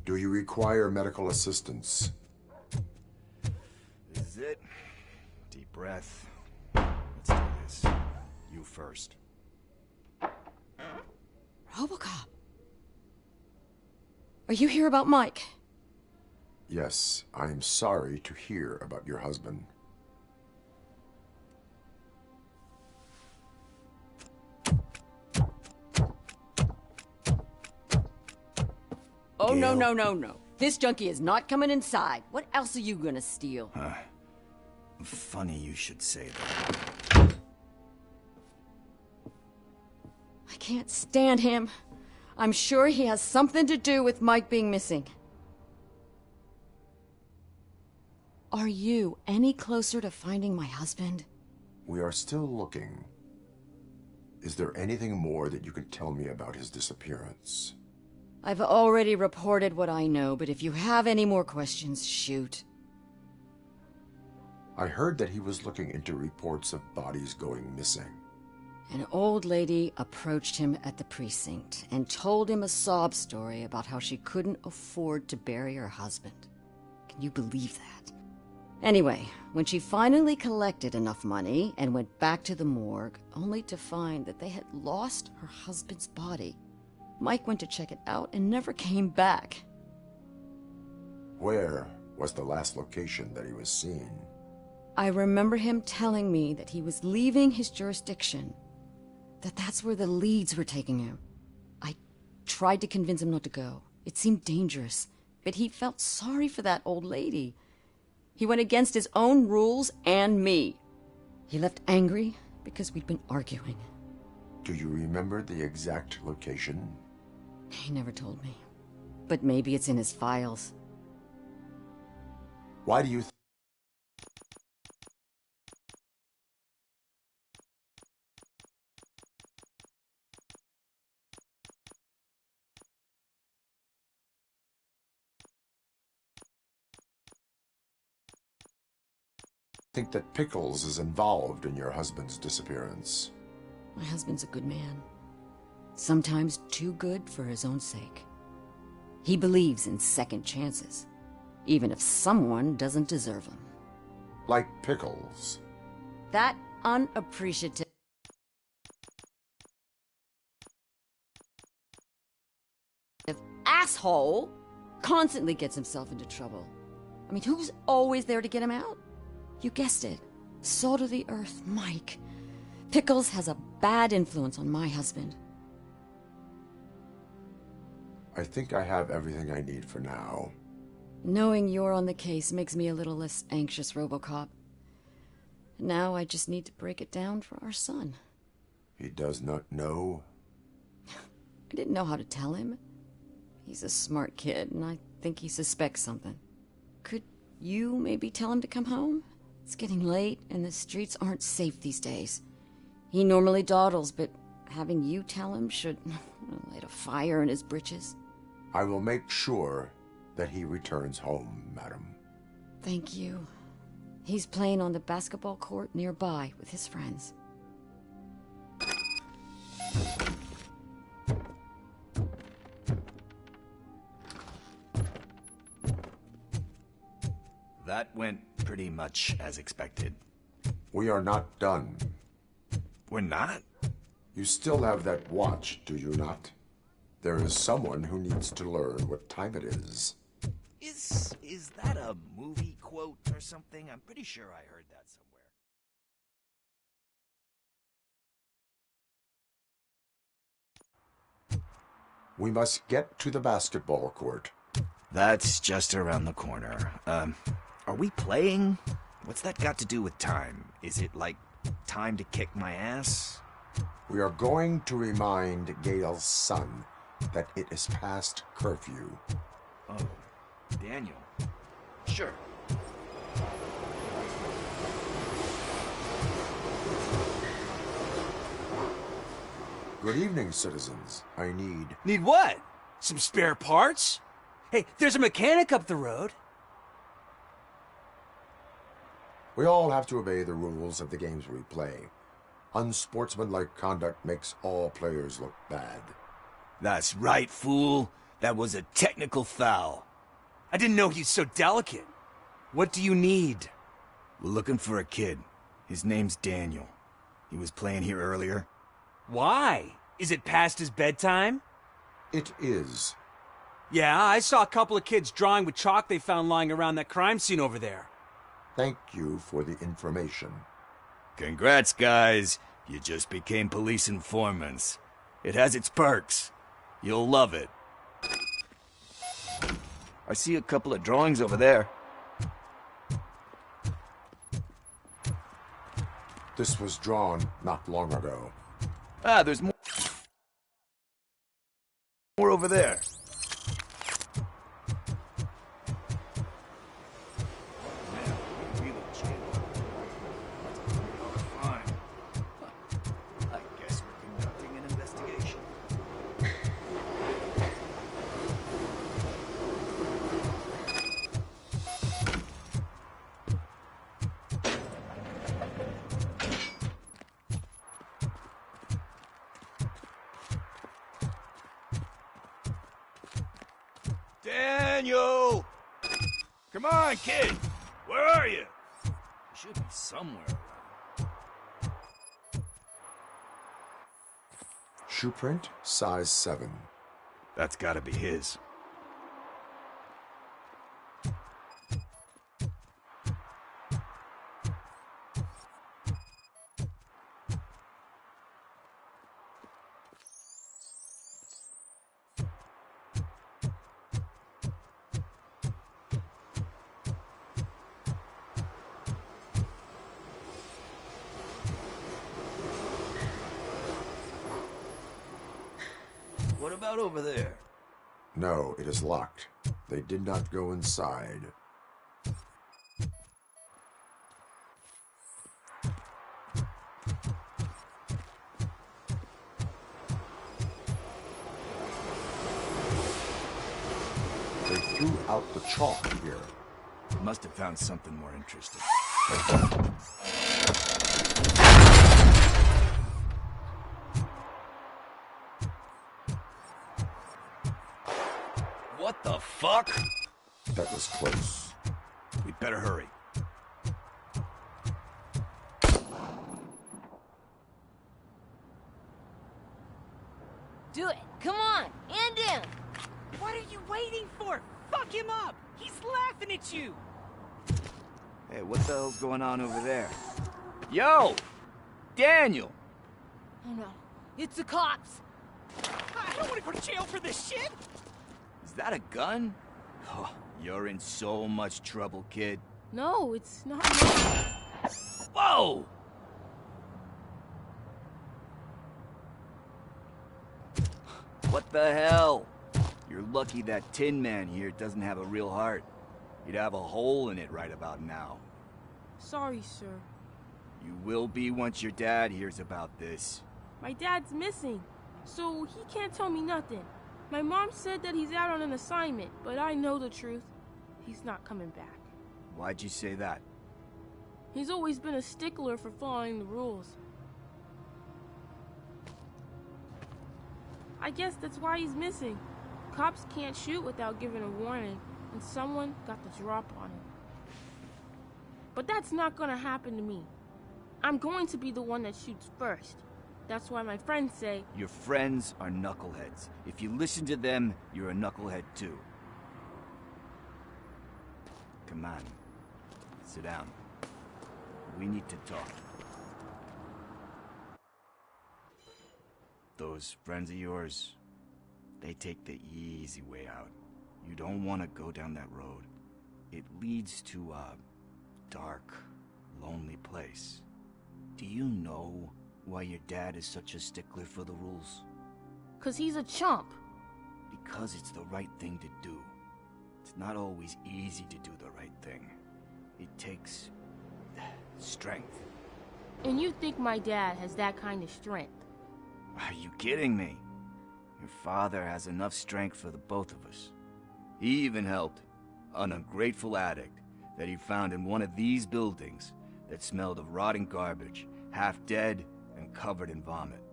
Do you require medical assistance? This is it. Deep breath. Let's do this. You first. Robocop. Are you here about Mike? Yes, I am sorry to hear about your husband. Oh, Gail? no. This junkie is not coming inside. What else are you gonna steal? Funny you should say that. I can't stand him. I'm sure he has something to do with Mike being missing. Are you any closer to finding my husband? We are still looking. Is there anything more that you can tell me about his disappearance? I've already reported what I know, but if you have any more questions, shoot. I heard that he was looking into reports of bodies going missing. An old lady approached him at the precinct and told him a sob story about how she couldn't afford to bury her husband. Can you believe that? Anyway, when she finally collected enough money and went back to the morgue, only to find that they had lost her husband's body, Mike went to check it out and never came back. Where was the last location that he was seen? I remember him telling me that he was leaving his jurisdiction, that's where the leads were taking him. I tried to convince him not to go. It seemed dangerous, but he felt sorry for that old lady. He went against his own rules and me. He left angry because we'd been arguing. Do you remember the exact location? He never told me. But maybe it's in his files. Why do you think that Pickles is involved in your husband's disappearance? My husband's a good man. Sometimes too good for his own sake. He believes in second chances, even if someone doesn't deserve them. Like Pickles. That unappreciative asshole constantly gets himself into trouble. I mean, who's always there to get him out? You guessed it. Salt of the earth, Mike. Pickles has a bad influence on my husband. I think I have everything I need for now. Knowing you're on the case makes me a little less anxious, Robocop. Now I just need to break it down for our son. He does not know? I didn't know how to tell him. He's a smart kid, and I think he suspects something. Could you maybe tell him to come home? It's getting late, and the streets aren't safe these days. He normally dawdles, but having you tell him should light a fire in his britches. I will make sure that he returns home, madam. Thank you. He's playing on the basketball court nearby with his friends. That went pretty much as expected. We are not done. We're not? You still have that watch, do you not? There is someone who needs to learn what time it is. Is that a movie quote or something? I'm pretty sure I heard that somewhere. We must get to the basketball court. That's just around the corner. Are we playing? What's that got to do with time? Is it like time to kick my ass? We are going to remind Gale's son that it is past curfew. Oh, Daniel. Sure. Good evening, citizens. I need... Need what? Some spare parts? Hey, there's a mechanic up the road. We all have to obey the rules of the games we play. Unsportsmanlike conduct makes all players look bad. That's right, fool. That was a technical foul. I didn't know he's so delicate. What do you need? We're looking for a kid. His name's Daniel. He was playing here earlier. Why? Is it past his bedtime? It is. Yeah, I saw a couple of kids drawing with chalk they found lying around that crime scene over there. Thank you for the information. Congrats, guys. You just became police informants. It has its perks. You'll love it. I see a couple of drawings over there. This was drawn not long ago. Ah, there's more over there. I guess we're conducting an investigation. Daniel! Come on, kid! Where are you? You should be somewhere around. Shoe print, size 7. That's gotta be his. What about over there? No, it is locked. They did not go inside. They threw out the chalk here. Must have found something more interesting. What the fuck? That was close. We'd better hurry. Do it. Come on. And down. What are you waiting for? Fuck him up! He's laughing at you! Hey, what the hell's going on over there? Yo! Daniel! Oh no. It's the cops. I don't want to go to jail for this shit! Is that a gun? Oh, you're in so much trouble, kid. No, it's not. Whoa! What the hell? You're lucky that Tin Man here doesn't have a real heart. He'd have a hole in it right about now. Sorry, sir. You will be once your dad hears about this. My dad's missing, so he can't tell me nothing. My mom said that he's out on an assignment, but I know the truth. He's not coming back. Why'd you say that? He's always been a stickler for following the rules. I guess that's why he's missing. Cops can't shoot without giving a warning, and someone got the drop on him. But that's not gonna happen to me. I'm going to be the one that shoots first. That's why my friends say... Your friends are knuckleheads. If you listen to them, you're a knucklehead too. Come on. Sit down. We need to talk. Those friends of yours, they take the easy way out. You don't want to go down that road. It leads to a dark, lonely place. Do you know why your dad is such a stickler for the rules? 'Cause he's a chump. Because it's the right thing to do. It's not always easy to do the right thing. It takes strength. And you think my dad has that kind of strength? Are you kidding me? Your father has enough strength for the both of us. He even helped an ungrateful addict that he found in one of these buildings that smelled of rotting garbage, half dead and covered in vomit.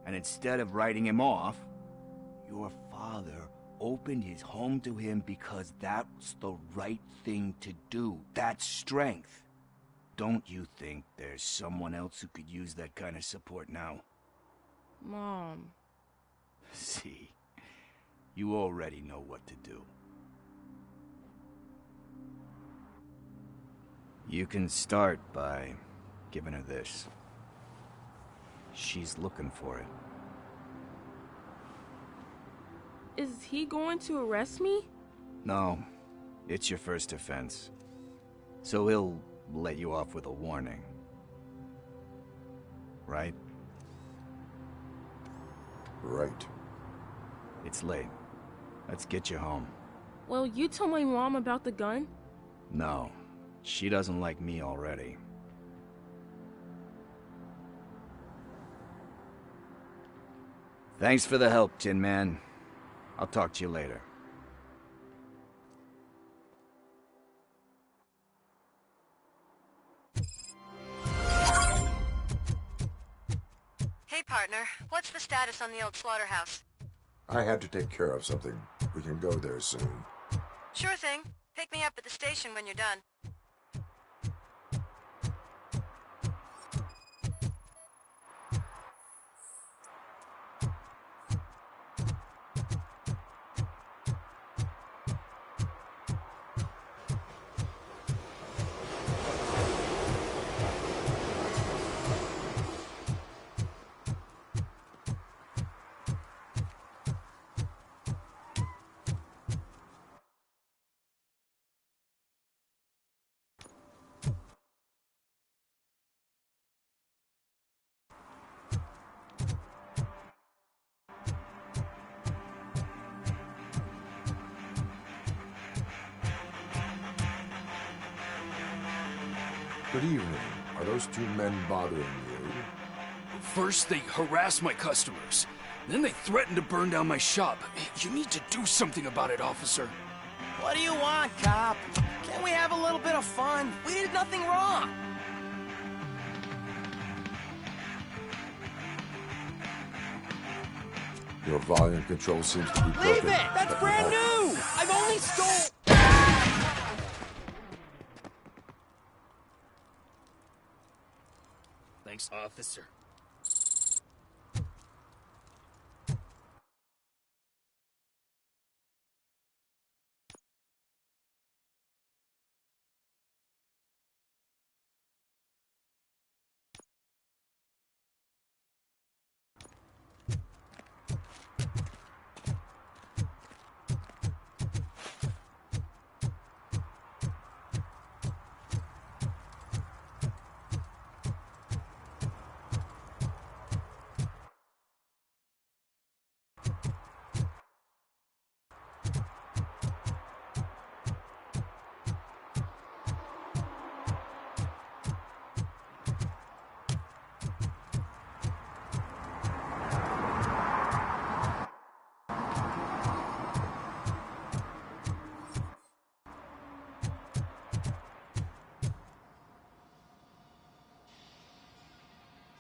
And instead of writing him off, your father opened his home to him because that's the right thing to do. That's strength. Don't you think there's someone else who could use that kind of support now? Mom. See, you already know what to do. You can start by giving her this. She's looking for it. Is he going to arrest me? No, it's your first offense. So he'll let you off with a warning. Right? Right. It's late. Let's get you home. Well, you told my mom about the gun? No, she doesn't like me already. Thanks for the help, Tin Man. I'll talk to you later. Hey, partner. What's the status on the old slaughterhouse? I had to take care of something. We can go there soon. Sure thing. Pick me up at the station when you're done. Good evening. Are those two men bothering you? First, they harass my customers. Then they threaten to burn down my shop. You need to do something about it, officer. What do you want, cop? Can't we have a little bit of fun? We did nothing wrong. Your volume control seems to be broken. Leave it! That's brand new! I've only stole... Thanks, officer.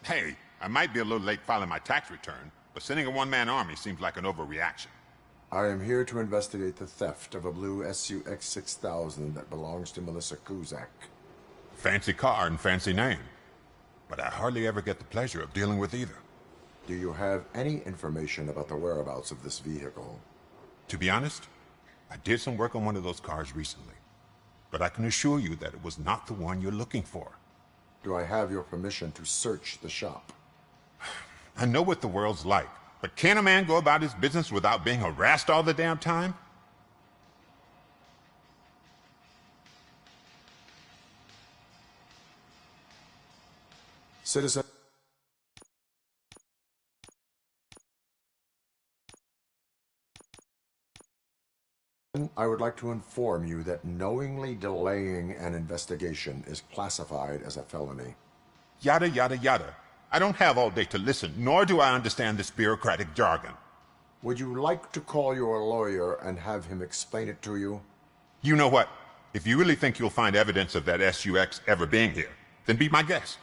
Hey, I might be a little late filing my tax return, but sending a one-man army seems like an overreaction. I am here to investigate the theft of a blue SUX 6000 that belongs to Melissa Kuzak. Fancy car and fancy name, but I hardly ever get the pleasure of dealing with either. Do you have any information about the whereabouts of this vehicle? To be honest, I did some work on one of those cars recently, but I can assure you that it was not the one you're looking for. Do I have your permission to search the shop? I know what the world's like, but can a man go about his business without being harassed all the damn time? Citizen... I would like to inform you that knowingly delaying an investigation is classified as a felony. Yada, yada, yada. I don't have all day to listen, nor do I understand this bureaucratic jargon. Would you like to call your lawyer and have him explain it to you? You know what? If you really think you'll find evidence of that SUX ever being here, then be my guest.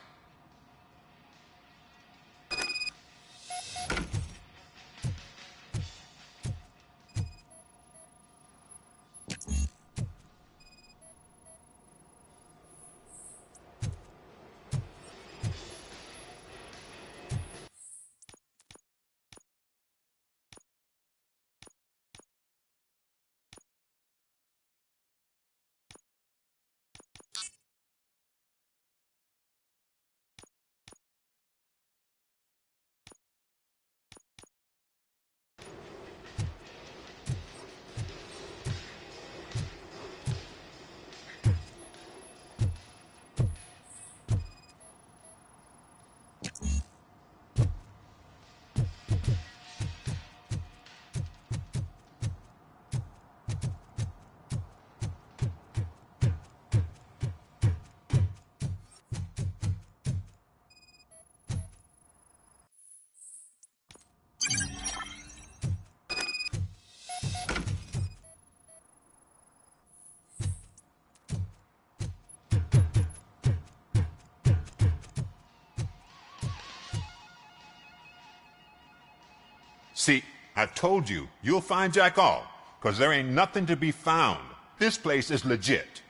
See, I've told you, you'll find Jack all, because there ain't nothing to be found. This place is legit.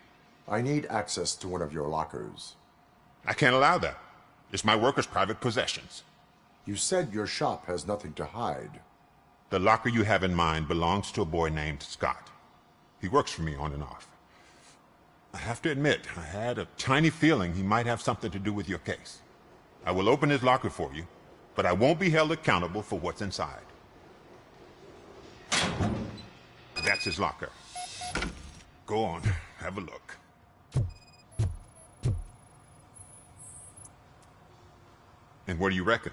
I need access to one of your lockers. I can't allow that. It's my workers' private possessions. You said your shop has nothing to hide. The locker you have in mind belongs to a boy named Scott. He works for me on and off. I have to admit, I had a tiny feeling he might have something to do with your case. I will open his locker for you, but I won't be held accountable for what's inside. That's his locker. Go on, have a look. And what do you reckon?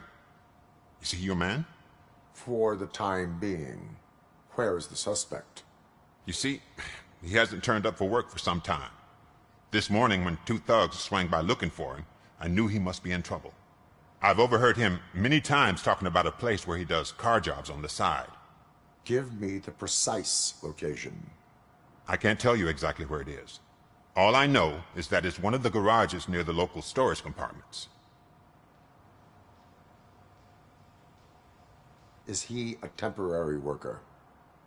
Is he your man? For the time being. Where is the suspect? You see, he hasn't turned up for work for some time. This morning, when two thugs swang by looking for him, I knew he must be in trouble. I've overheard him many times talking about a place where he does car jobs on the side. Give me the precise location. I can't tell you exactly where it is. All I know is that it's one of the garages near the local storage compartments. Is he a temporary worker?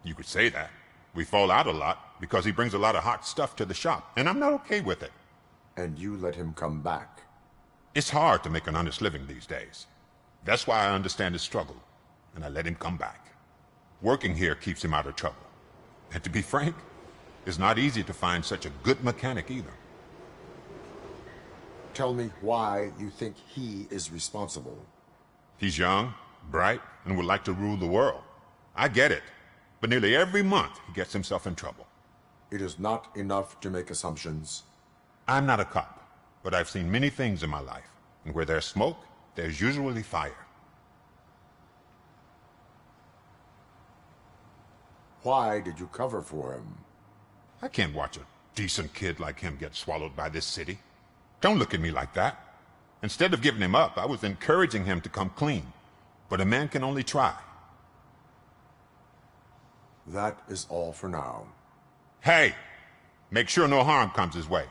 You could say that. We fall out a lot because he brings a lot of hot stuff to the shop, and I'm not okay with it. And you let him come back? It's hard to make an honest living these days. That's why I understand his struggle, and I let him come back. Working here keeps him out of trouble. And to be frank, it's not easy to find such a good mechanic either. Tell me why you think he is responsible. He's young, bright, and would like to rule the world. I get it. But nearly every month, he gets himself in trouble. It is not enough to make assumptions. I'm not a cop, but I've seen many things in my life. And where there's smoke, there's usually fire. Why did you cover for him? I can't watch a decent kid like him get swallowed by this city. Don't look at me like that. Instead of giving him up, I was encouraging him to come clean. But a man can only try. That is all for now. Hey! Make sure no harm comes his way.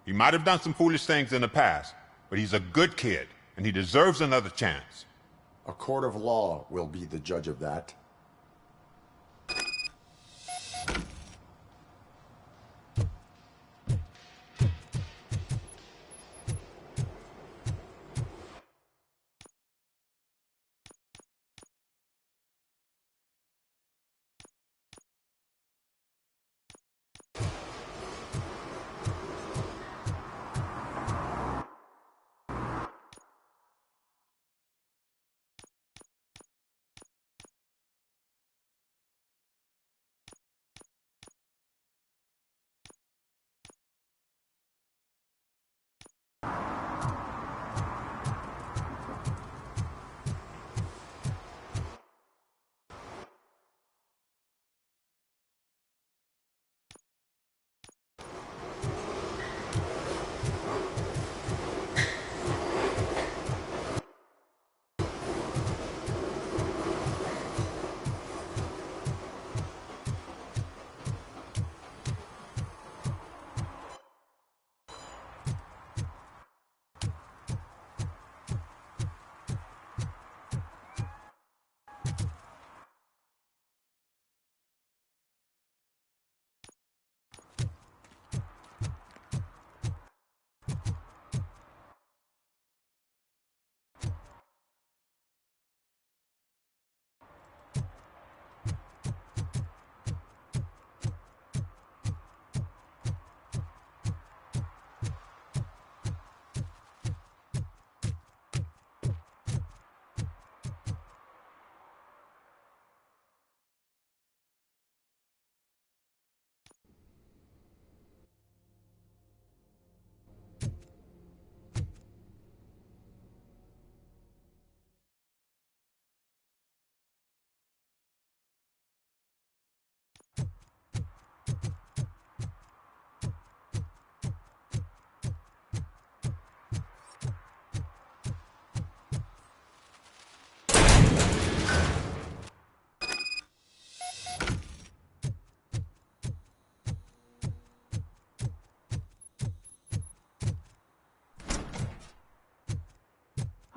He might have done some foolish things in the past, but he's a good kid, and he deserves another chance. A court of law will be the judge of that.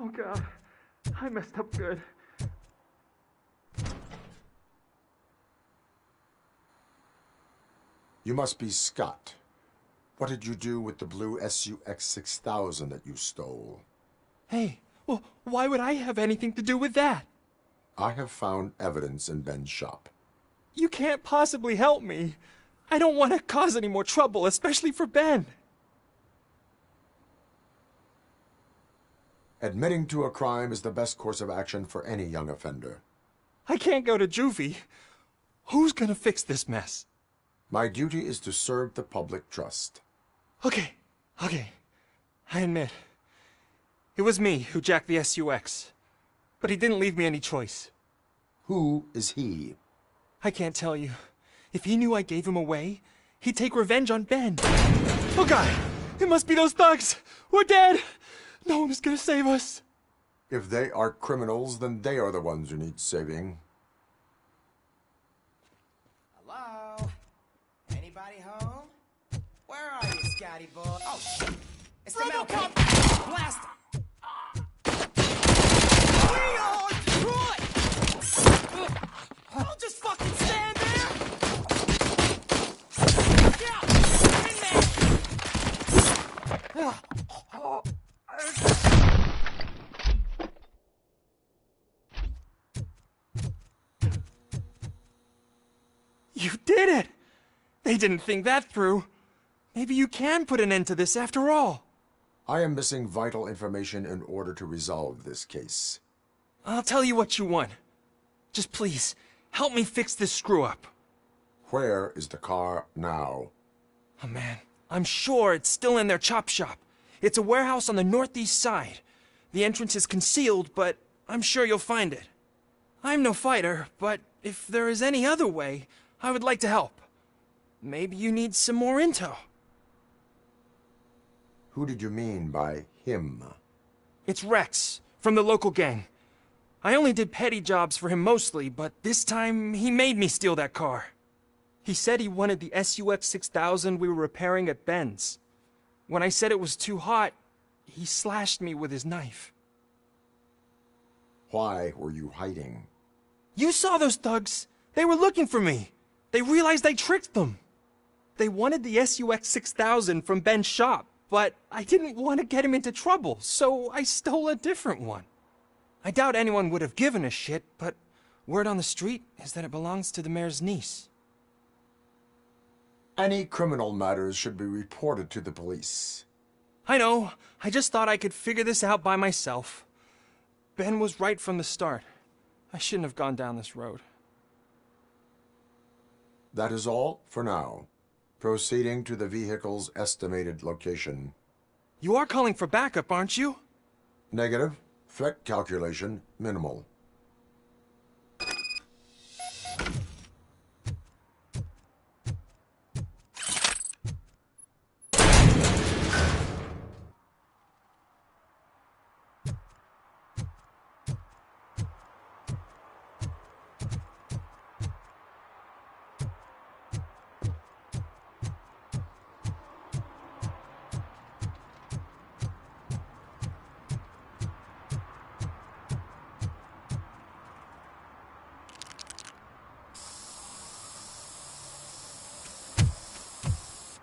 Oh God, I messed up good. You must be Scott. What did you do with the blue SUX 6000 that you stole? Hey, well, why would I have anything to do with that? I have found evidence in Ben's shop. You can't possibly help me. I don't want to cause any more trouble, especially for Ben. Admitting to a crime is the best course of action for any young offender. I can't go to juvie. Who's gonna fix this mess? My duty is to serve the public trust. Okay. I admit. It was me who jacked the SUX. But he didn't leave me any choice. Who is he? I can't tell you. If he knew I gave him away, he'd take revenge on Ben. Oh God! It must be those thugs! We're dead! No one is gonna save us. If they are criminals, then they are the ones who need saving. Hello? Anybody home? Where are you, Scotty boy? Oh, shit. It's the Robocop! Blast him! We are Detroit! I'll just fucking stand there! Yeah! In there! You did it! They didn't think that through. Maybe you can put an end to this after all. I am missing vital information in order to resolve this case. I'll tell you what you want. Just please, help me fix this screw-up. Where is the car now? Oh man, I'm sure it's still in their chop shop. It's a warehouse on the northeast side. The entrance is concealed, but I'm sure you'll find it. I'm no fighter, but if there is any other way, I would like to help. Maybe you need some more intel. Who did you mean by him? It's Rex, from the local gang. I only did petty jobs for him mostly, but this time he made me steal that car. He said he wanted the SUX 6000 we were repairing at Ben's. When I said it was too hot, he slashed me with his knife. Why were you hiding? You saw those thugs. They were looking for me. They realized I tricked them. They wanted the SUX 6000 from Ben's shop, but I didn't want to get him into trouble, so I stole a different one. I doubt anyone would have given a shit, but word on the street is that it belongs to the mayor's niece. Any criminal matters should be reported to the police. I know. I just thought I could figure this out by myself. Ben was right from the start. I shouldn't have gone down this road. That is all for now. Proceeding to the vehicle's estimated location. You are calling for backup, aren't you? Negative. Threat calculation minimal.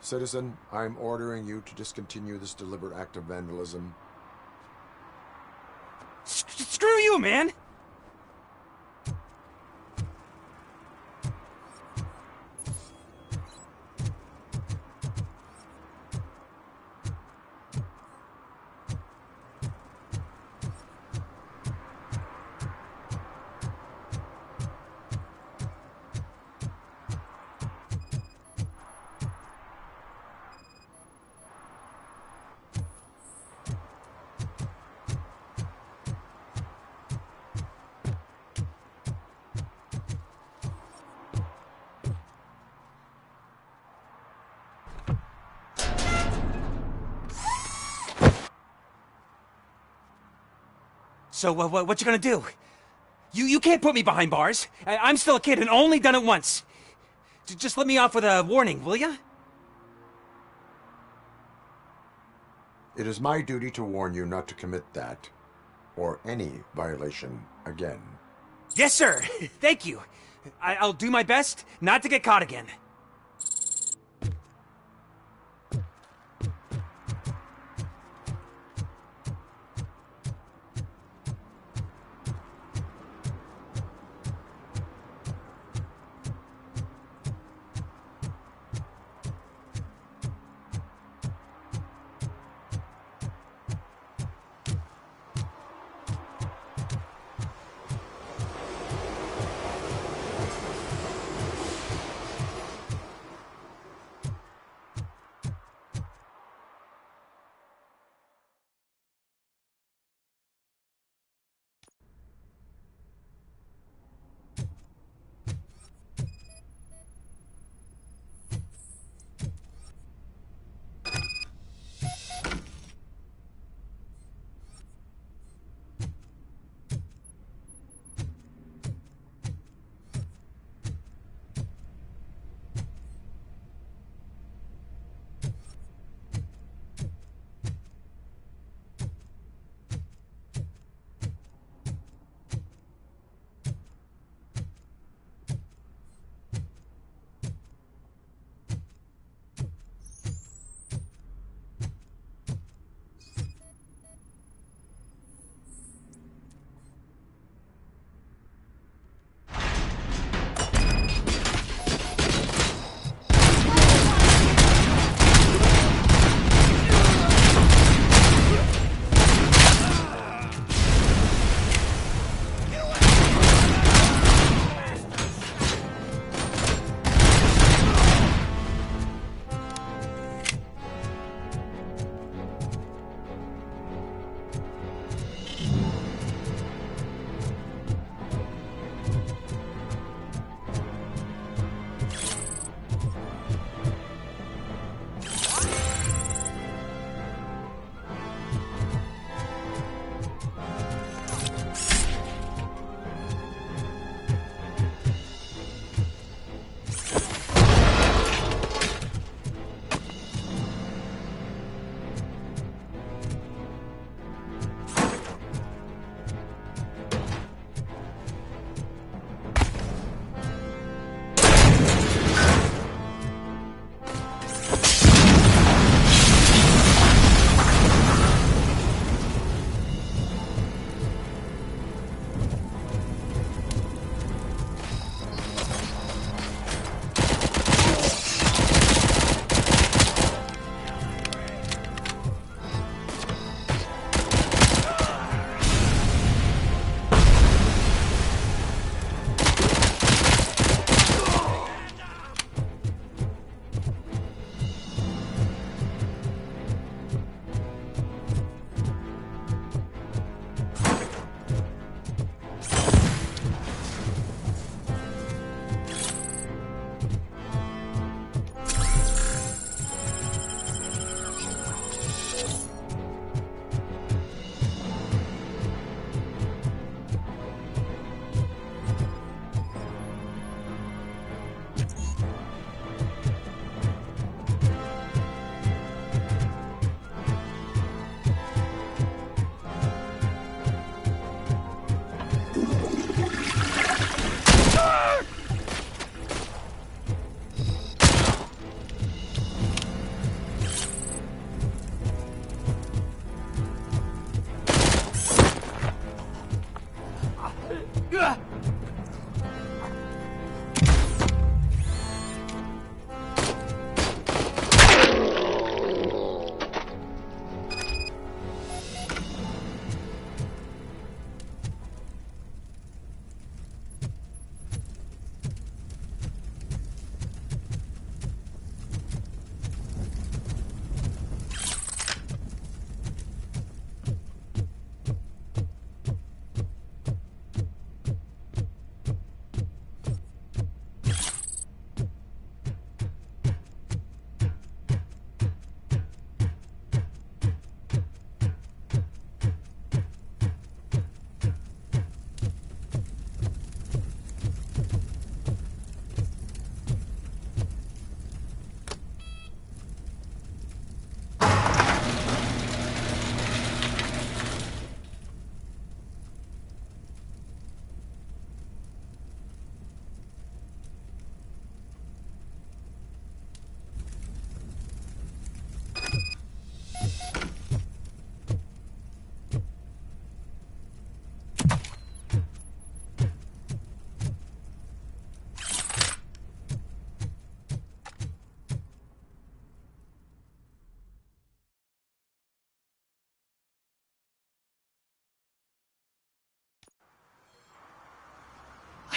Citizen, I'm ordering you to discontinue this deliberate act of vandalism. Screw you, man! So, what you gonna do? You can't put me behind bars. I'm still a kid and only done it once. Just let me off with a warning, will ya? It is my duty to warn you not to commit that, or any violation, again. Yes, sir. Thank you. I'll do my best not to get caught again.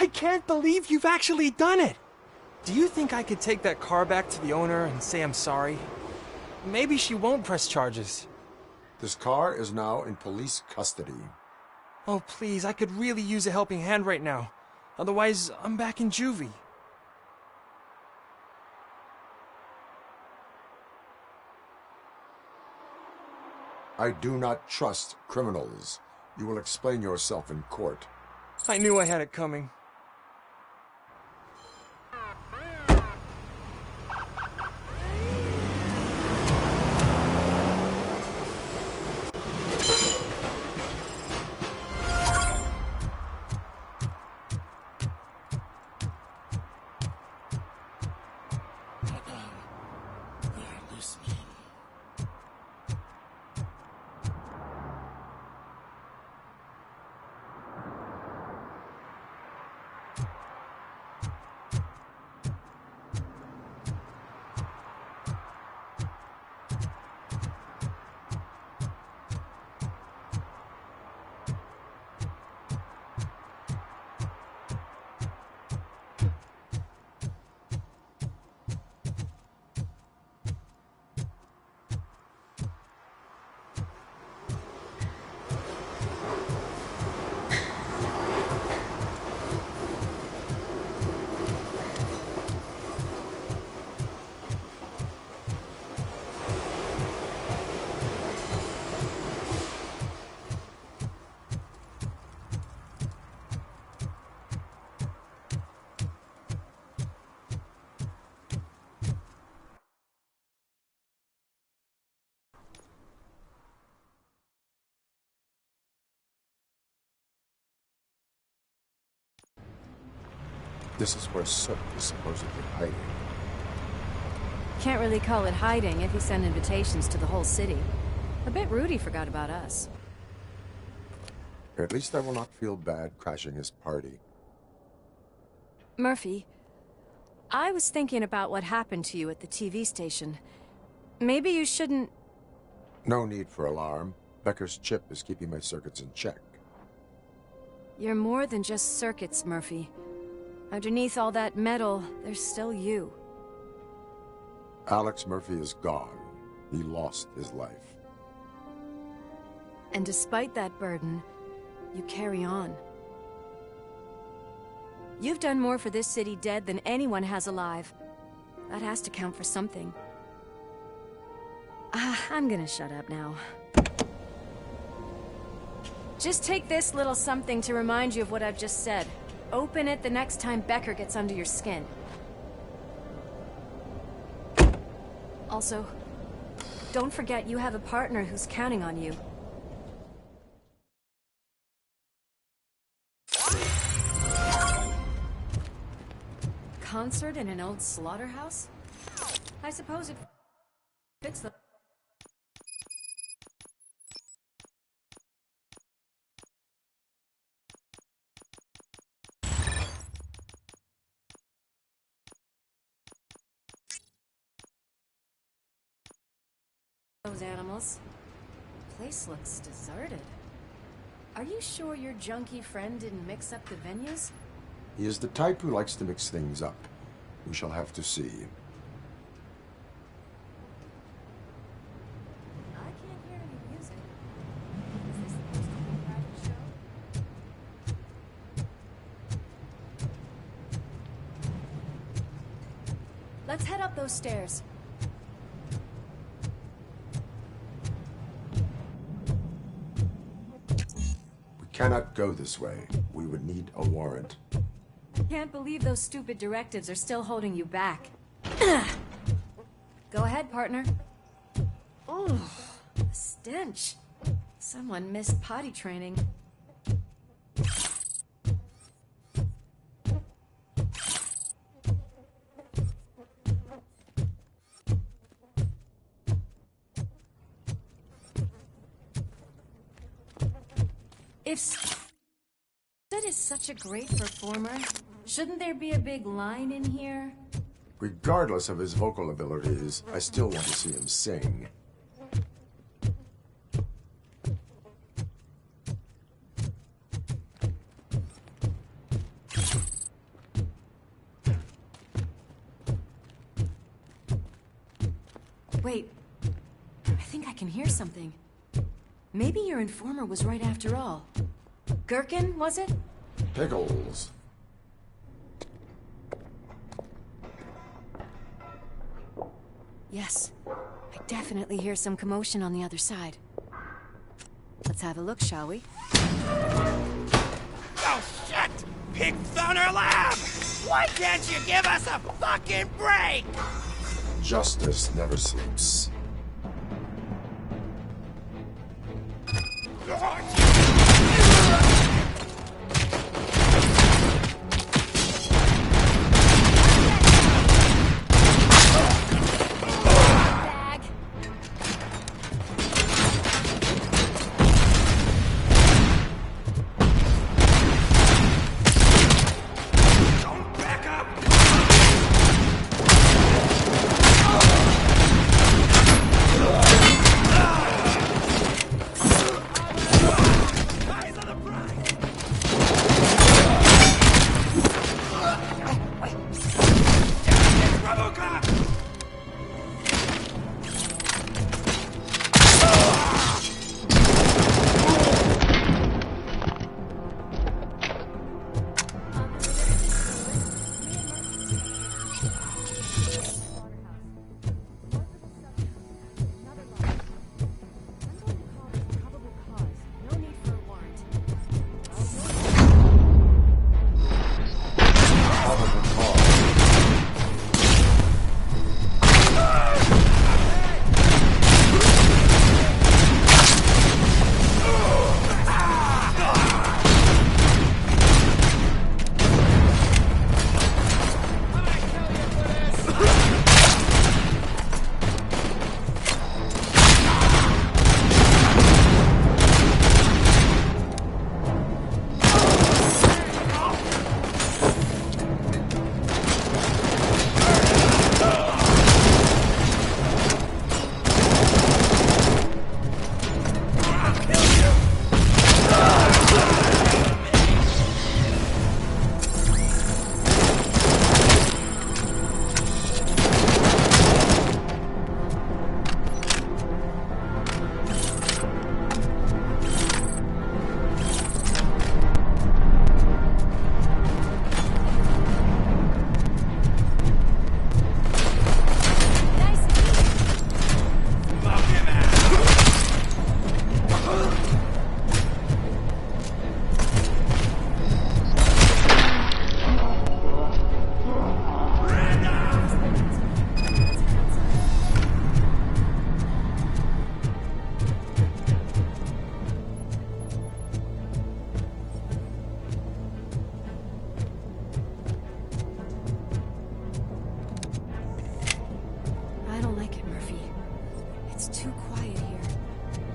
I can't believe you've actually done it! Do you think I could take that car back to the owner and say I'm sorry? Maybe she won't press charges. This car is now in police custody. Oh, please, I could really use a helping hand right now. Otherwise, I'm back in juvie. I do not trust criminals. You will explain yourself in court. I knew I had it coming. This is where Soot is supposedly hiding. Can't really call it hiding if you send invitations to the whole city. A bit rude he forgot about us. At least I will not feel bad crashing his party. Murphy, I was thinking about what happened to you at the TV station. Maybe you shouldn't... No need for alarm. Becker's chip is keeping my circuits in check. You're more than just circuits, Murphy. Underneath all that metal, there's still you. Alex Murphy is gone. He lost his life. And despite that burden, you carry on. You've done more for this city dead than anyone has alive. That has to count for something. I'm gonna shut up now. Just take this little something to remind you of what I've just said. Open it the next time Becker gets under your skin. Also, don't forget you have a partner who's counting on you. Concert in an old slaughterhouse? I suppose it fits the... Those animals. Place looks deserted. Are you sure your junkie friend didn't mix up the venues? He is the type who likes to mix things up. We shall have to see. I can't hear any music. Is this supposed to be a private show? Let's head up those stairs. Cannot go this way. We would need a warrant. Can't believe those stupid directives are still holding you back. Go ahead, partner. Oh, the stench. Someone missed potty training. If Sid is such a great performer, shouldn't there be a big line in here? Regardless of his vocal abilities, I still want to see him sing. Wait. I think I can hear something. Maybe your informer was right after all. Gherkin, was it? Pickles. Yes. I definitely hear some commotion on the other side. Let's have a look, shall we? Oh, shit! Pig Thunder Lab! Why can't you give us a fucking break? Justice never sleeps.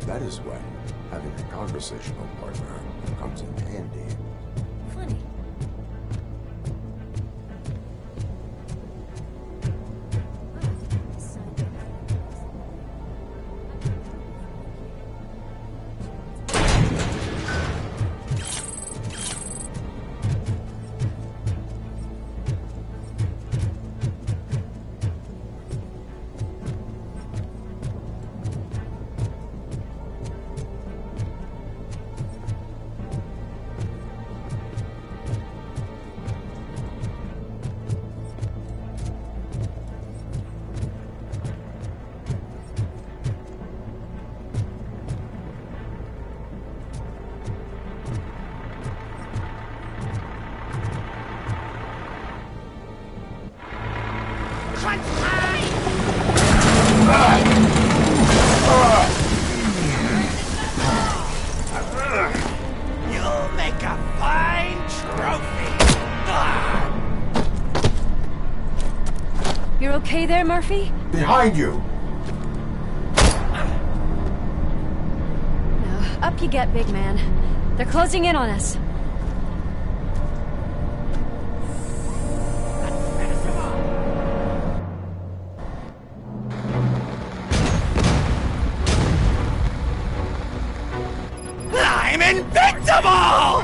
That is when having a conversational partner comes in handy. Funny. You'll make a fine trophy. You're okay there, Murphy? Behind you! No. Up you get, big man. They're closing in on us. I'm invincible!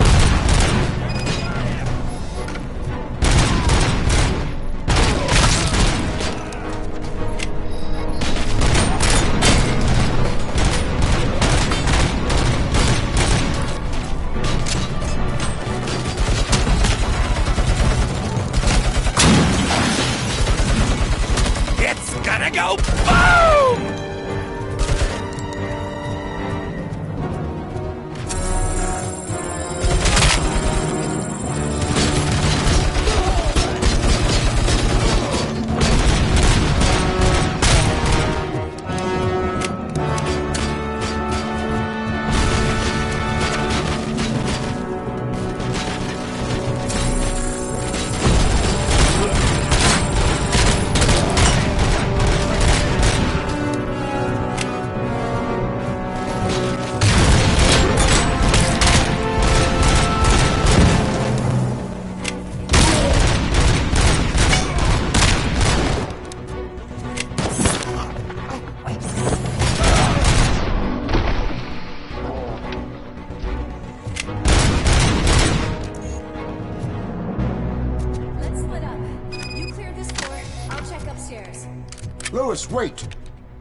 Alice, wait!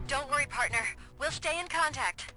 Don't worry, partner. We'll stay in contact.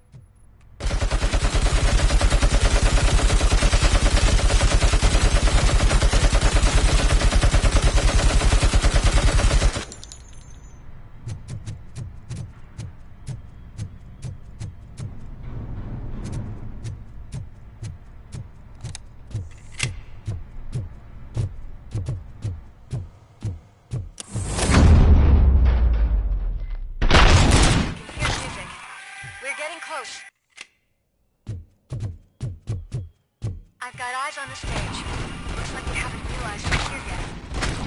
I've got eyes on the stage. Looks like they haven't realized we're here yet.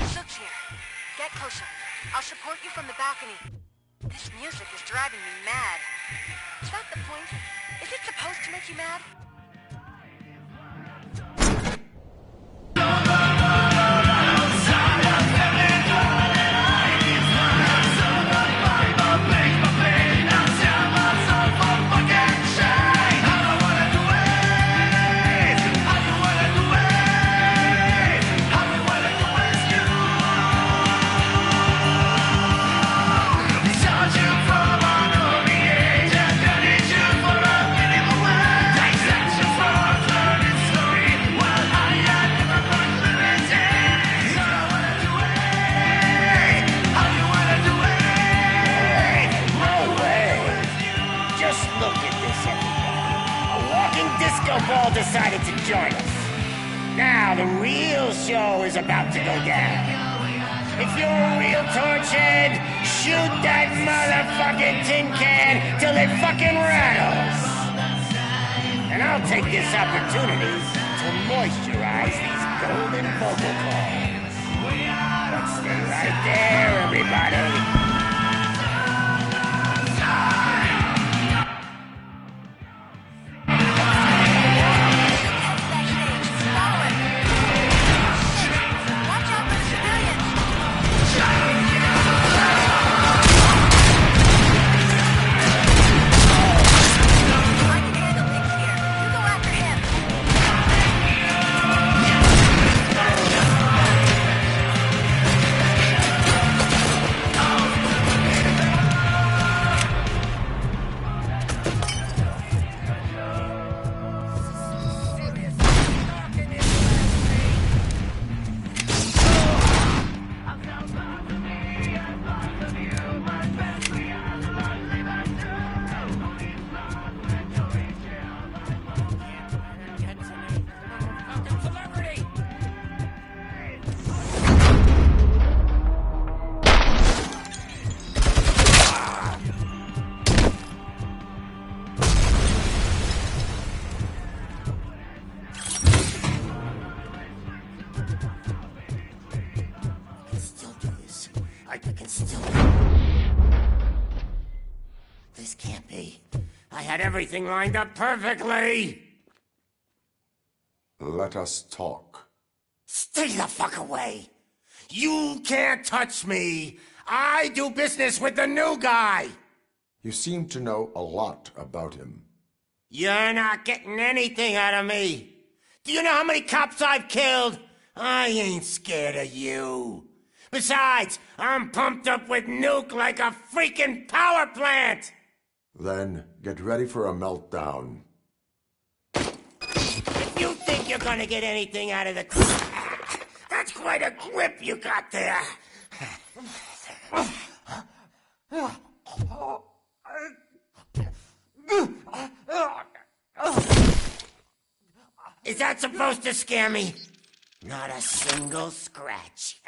Sook's here. Get closer. I'll support you from the balcony. This music is driving me mad. Is that the point? Is it supposed to make you mad? Ball decided to join us. Now the real show is about to go down. If you're a real torchhead, shoot that motherfucking tin can till it fucking rattles. And I'll take this opportunity to moisturize these golden vocal cords. Let's stay right there, everybody. This can't be. I had everything lined up perfectly! Let us talk. Stay the fuck away! You can't touch me! I do business with the new guy! You seem to know a lot about him. You're not getting anything out of me! Do you know how many cops I've killed? I ain't scared of you. Besides, I'm pumped up with nuke like a freaking power plant! Then get ready for a meltdown. If you think you're gonna get anything out of the... That's quite a grip you got there. Is that supposed to scare me? Not a single scratch.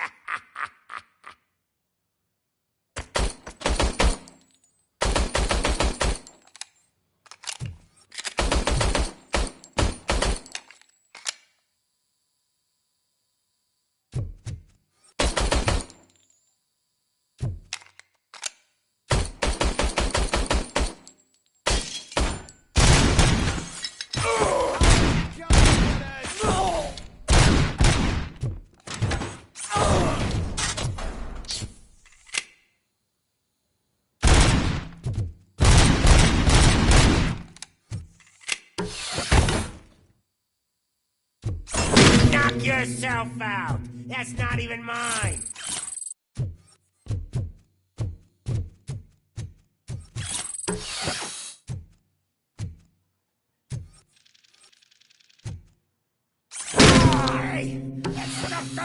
Knock yourself out! That's not even mine!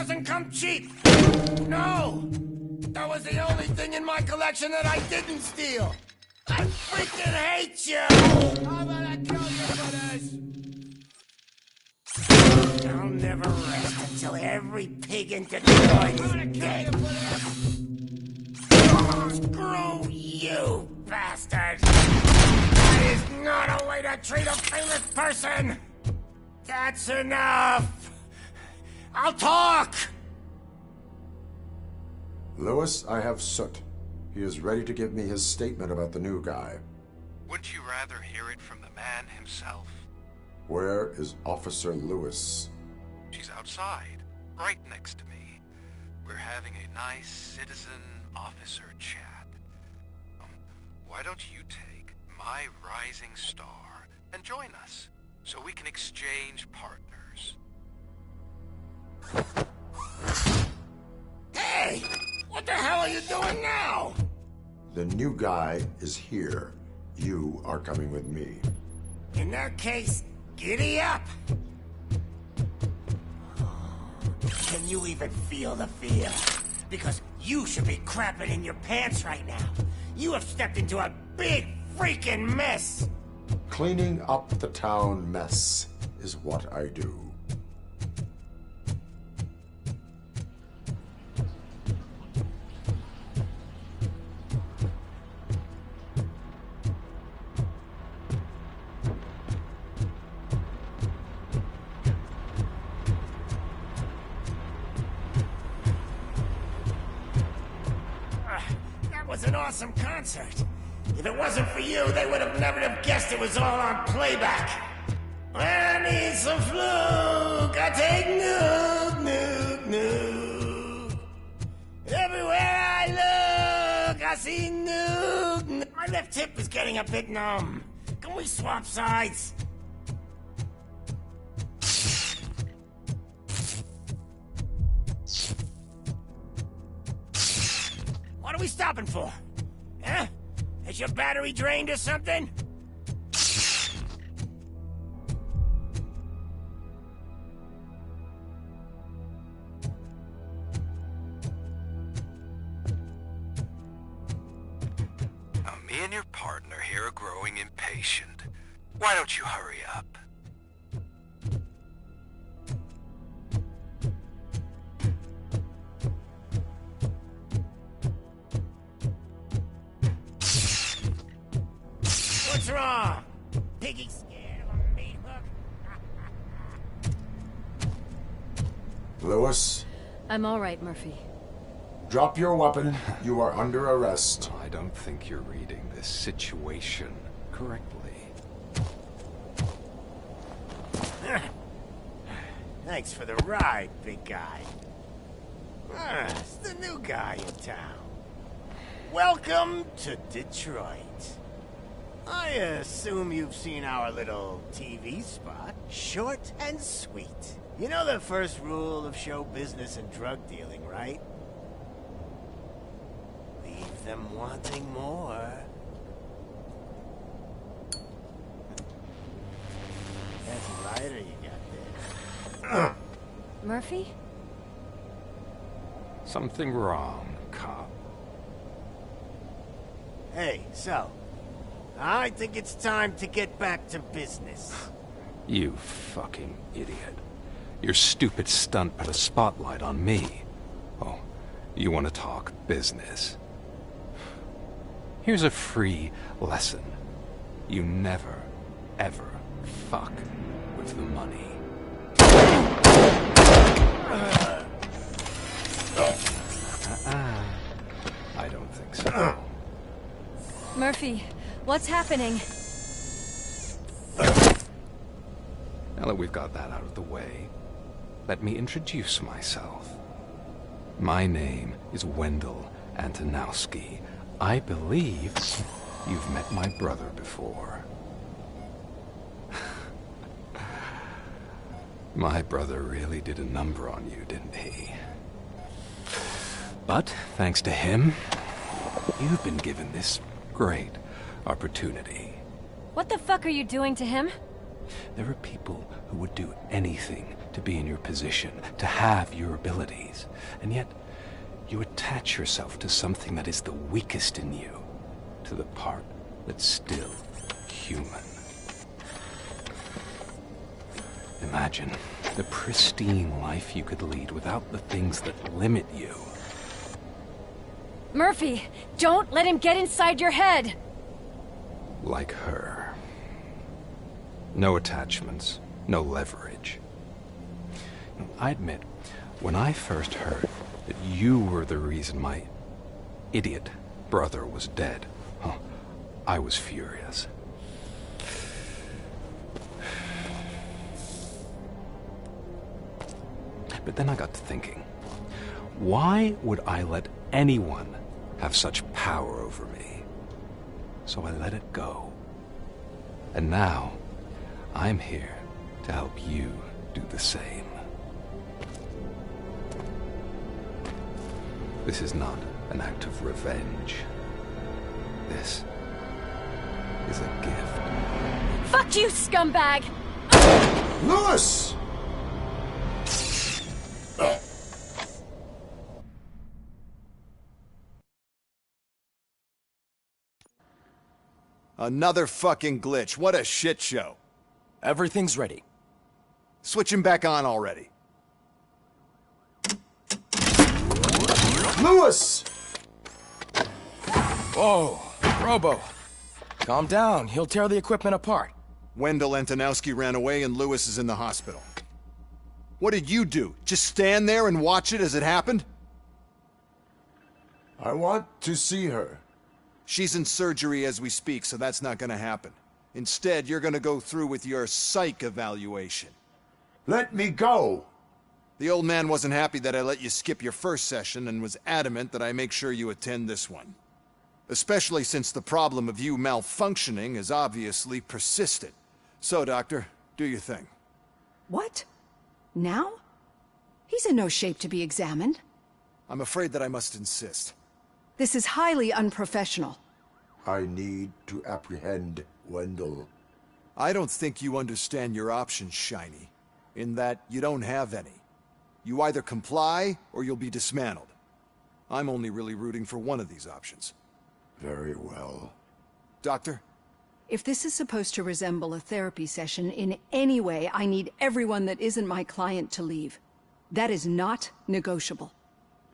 doesn't come cheap! No! That was the only thing in my collection that I didn't steal! I freaking hate you! How about I kill you for this? I'll never rest until every pig in Detroit is dead. Screw you, bastard! That is not a way to treat a famous person! That's enough! I'll talk! Lewis, I have Soot. He is ready to give me his statement about the new guy. Wouldn't you rather hear it from the man himself? Where is Officer Lewis? She's outside, right next to me. We're having a nice citizen-officer chat. Why don't you take my rising star and join us, so we can exchange partners? Hey! What the hell are you doing now? The new guy is here. You are coming with me. In that case, giddy up! Can you even feel the fear? Because you should be crapping in your pants right now. You have stepped into a big freaking mess! Cleaning up the town mess is what I do. That was an awesome concert. If it wasn't for you, they would have never have guessed it was all on playback. I need some fluke. I take nuke. Everywhere I look, I see nuke. My left hip is getting a bit numb. Can we swap sides? What are we stopping for? Huh? Is your battery drained or something? Now, me and your partner here are growing impatient. Why don't you hurry up? What's wrong? Piggy scared of a meat hook? Lewis, I'm all right, Murphy. drop your weapon. You are under arrest. I don't think you're reading this situation correctly. Thanks for the ride, big guy. It's the new guy in town. Welcome to Detroit. I assume you've seen our little TV spot. Short and sweet. You know the first rule of show business and drug dealing, right? Leave them wanting more. That's a lighter you got there. Murphy? Something wrong, cop. Hey, so, I think it's time to get back to business. You fucking idiot. Your stupid stunt put a spotlight on me. Oh, you want to talk business? Here's a free lesson. You never, ever fuck with the money. I don't think so. Murphy, what's happening? Now that we've got that out of the way, let me introduce myself. My name is Wendell Antonowski. I believe you've met my brother before. My brother really did a number on you, didn't he? But, thanks to him, you've been given this great opportunity. What the fuck are you doing to him? There are people who would do anything to be in your position, to have your abilities, and yet you attach yourself to something that is the weakest in you, to the part that's still human. Imagine the pristine life you could lead without the things that limit you. Murphy, don't let him get inside your head! Like her. No attachments, no leverage. I admit, when I first heard that you were the reason my idiot brother was dead, I was furious. But then I got to thinking, why would I let anyone have such power over me? So I let it go. And now, I'm here to help you do the same. This is not an act of revenge. This is a gift. Fuck you, scumbag! Lewis! Another fucking glitch. What a shit show. Everything's ready. Switch him back on already. Lewis! Whoa, Robo. Calm down. He'll tear the equipment apart. Wendell Antonowski ran away and Lewis is in the hospital. What did you do? Just stand there and watch it as it happened? I want to see her. She's in surgery as we speak, so that's not gonna happen. Instead, you're gonna go through with your psych evaluation. Let me go! The old man wasn't happy that I let you skip your first session and was adamant that I make sure you attend this one. Especially since the problem of you malfunctioning is obviously persistent. So, Doctor, do your thing. What? Now? He's in no shape to be examined. I'm afraid that I must insist. This is highly unprofessional. I need to apprehend Wendell. I don't think you understand your options, Shiny. In that you don't have any. You either comply, or you'll be dismantled. I'm only really rooting for one of these options. Very well. Doctor? If this is supposed to resemble a therapy session in any way, I need everyone that isn't my client to leave. That is not negotiable.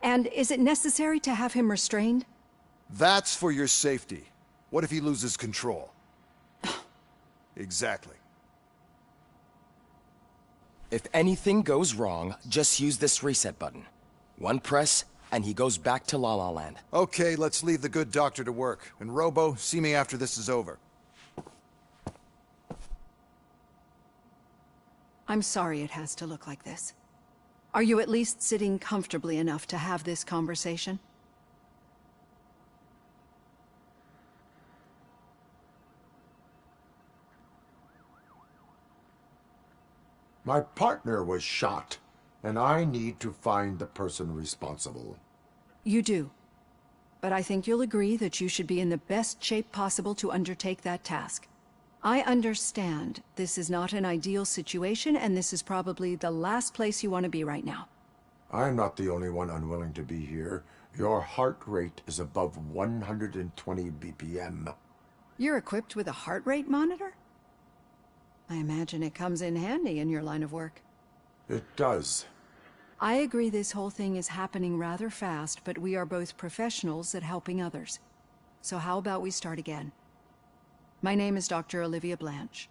And is it necessary to have him restrained? That's for your safety. What if he loses control? Exactly. If anything goes wrong, just use this reset button. One press, and he goes back to La La Land. Okay, let's leave the good doctor to work. And Robo, see me after this is over. I'm sorry it has to look like this. Are you at least sitting comfortably enough to have this conversation? My partner was shot, and I need to find the person responsible. You do. But I think you'll agree that you should be in the best shape possible to undertake that task. I understand this is not an ideal situation, and this is probably the last place you want to be right now. I'm not the only one unwilling to be here. Your heart rate is above 120 BPM. You're equipped with a heart rate monitor? I imagine it comes in handy in your line of work. It does. I agree this whole thing is happening rather fast, but we are both professionals at helping others. So how about we start again? My name is Dr. Olivia Blanche.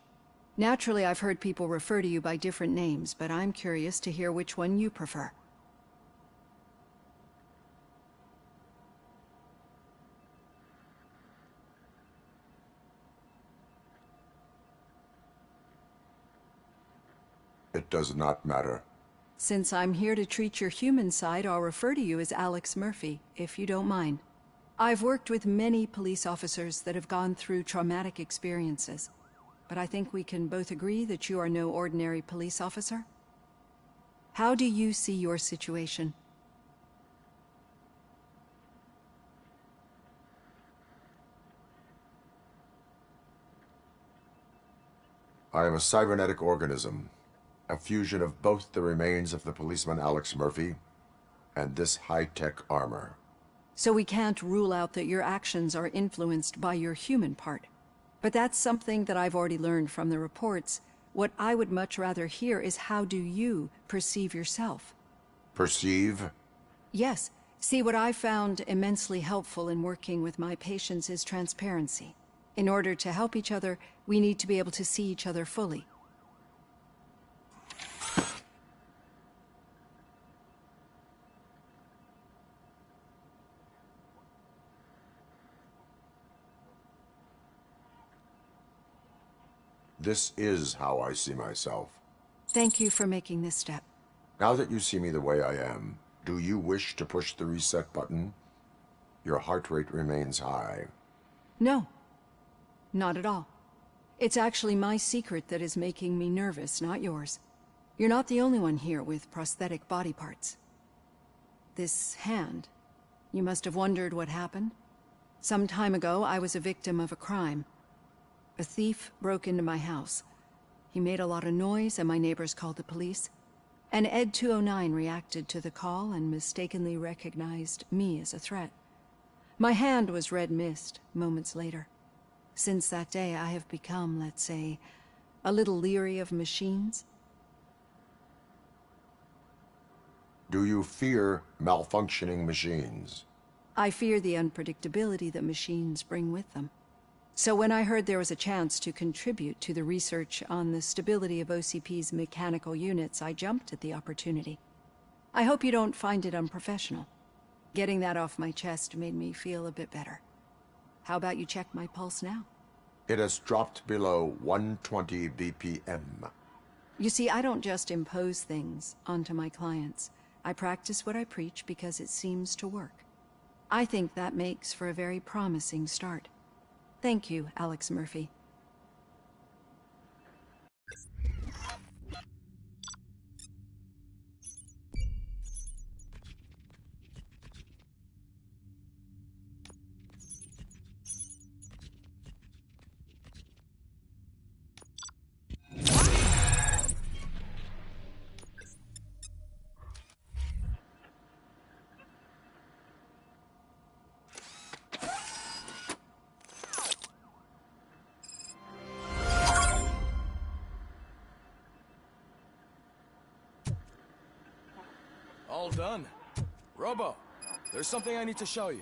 Naturally, I've heard people refer to you by different names, but I'm curious to hear which one you prefer. It does not matter. Since I'm here to treat your human side, I'll refer to you as Alex Murphy, if you don't mind. I've worked with many police officers that have gone through traumatic experiences, but I think we can both agree that you are no ordinary police officer. How do you see your situation? I am a cybernetic organism, A fusion of both the remains of the policeman Alex Murphy and this high-tech armor. So we can't rule out that your actions are influenced by your human part. But that's something that I've already learned from the reports. What I would much rather hear is how do you perceive yourself? Perceive? Yes. See, what I found immensely helpful in working with my patients is transparency. In order to help each other, we need to be able to see each other fully. This is how I see myself. Thank you for making this step. Now that you see me the way I am, do you wish to push the reset button? Your heart rate remains high. No. Not at all. It's actually my secret that is making me nervous, not yours. You're not the only one here with prosthetic body parts. This hand, you must have wondered what happened. Some time ago, I was a victim of a crime. A thief broke into my house. He made a lot of noise and my neighbors called the police. And Ed 209 reacted to the call and mistakenly recognized me as a threat. My hand was red mist moments later. Since that day, I have become, let's say, a little leery of machines. Do you fear malfunctioning machines? I fear the unpredictability that machines bring with them. So when I heard there was a chance to contribute to the research on the stability of OCP's mechanical units, I jumped at the opportunity. I hope you don't find it unprofessional. Getting that off my chest made me feel a bit better. How about you check my pulse now? It has dropped below 120 BPM. You see, I don't just impose things onto my clients. I practice what I preach because it seems to work. I think that makes for a very promising start. Thank you, Alex Murphy. All done. Robo, there's something I need to show you.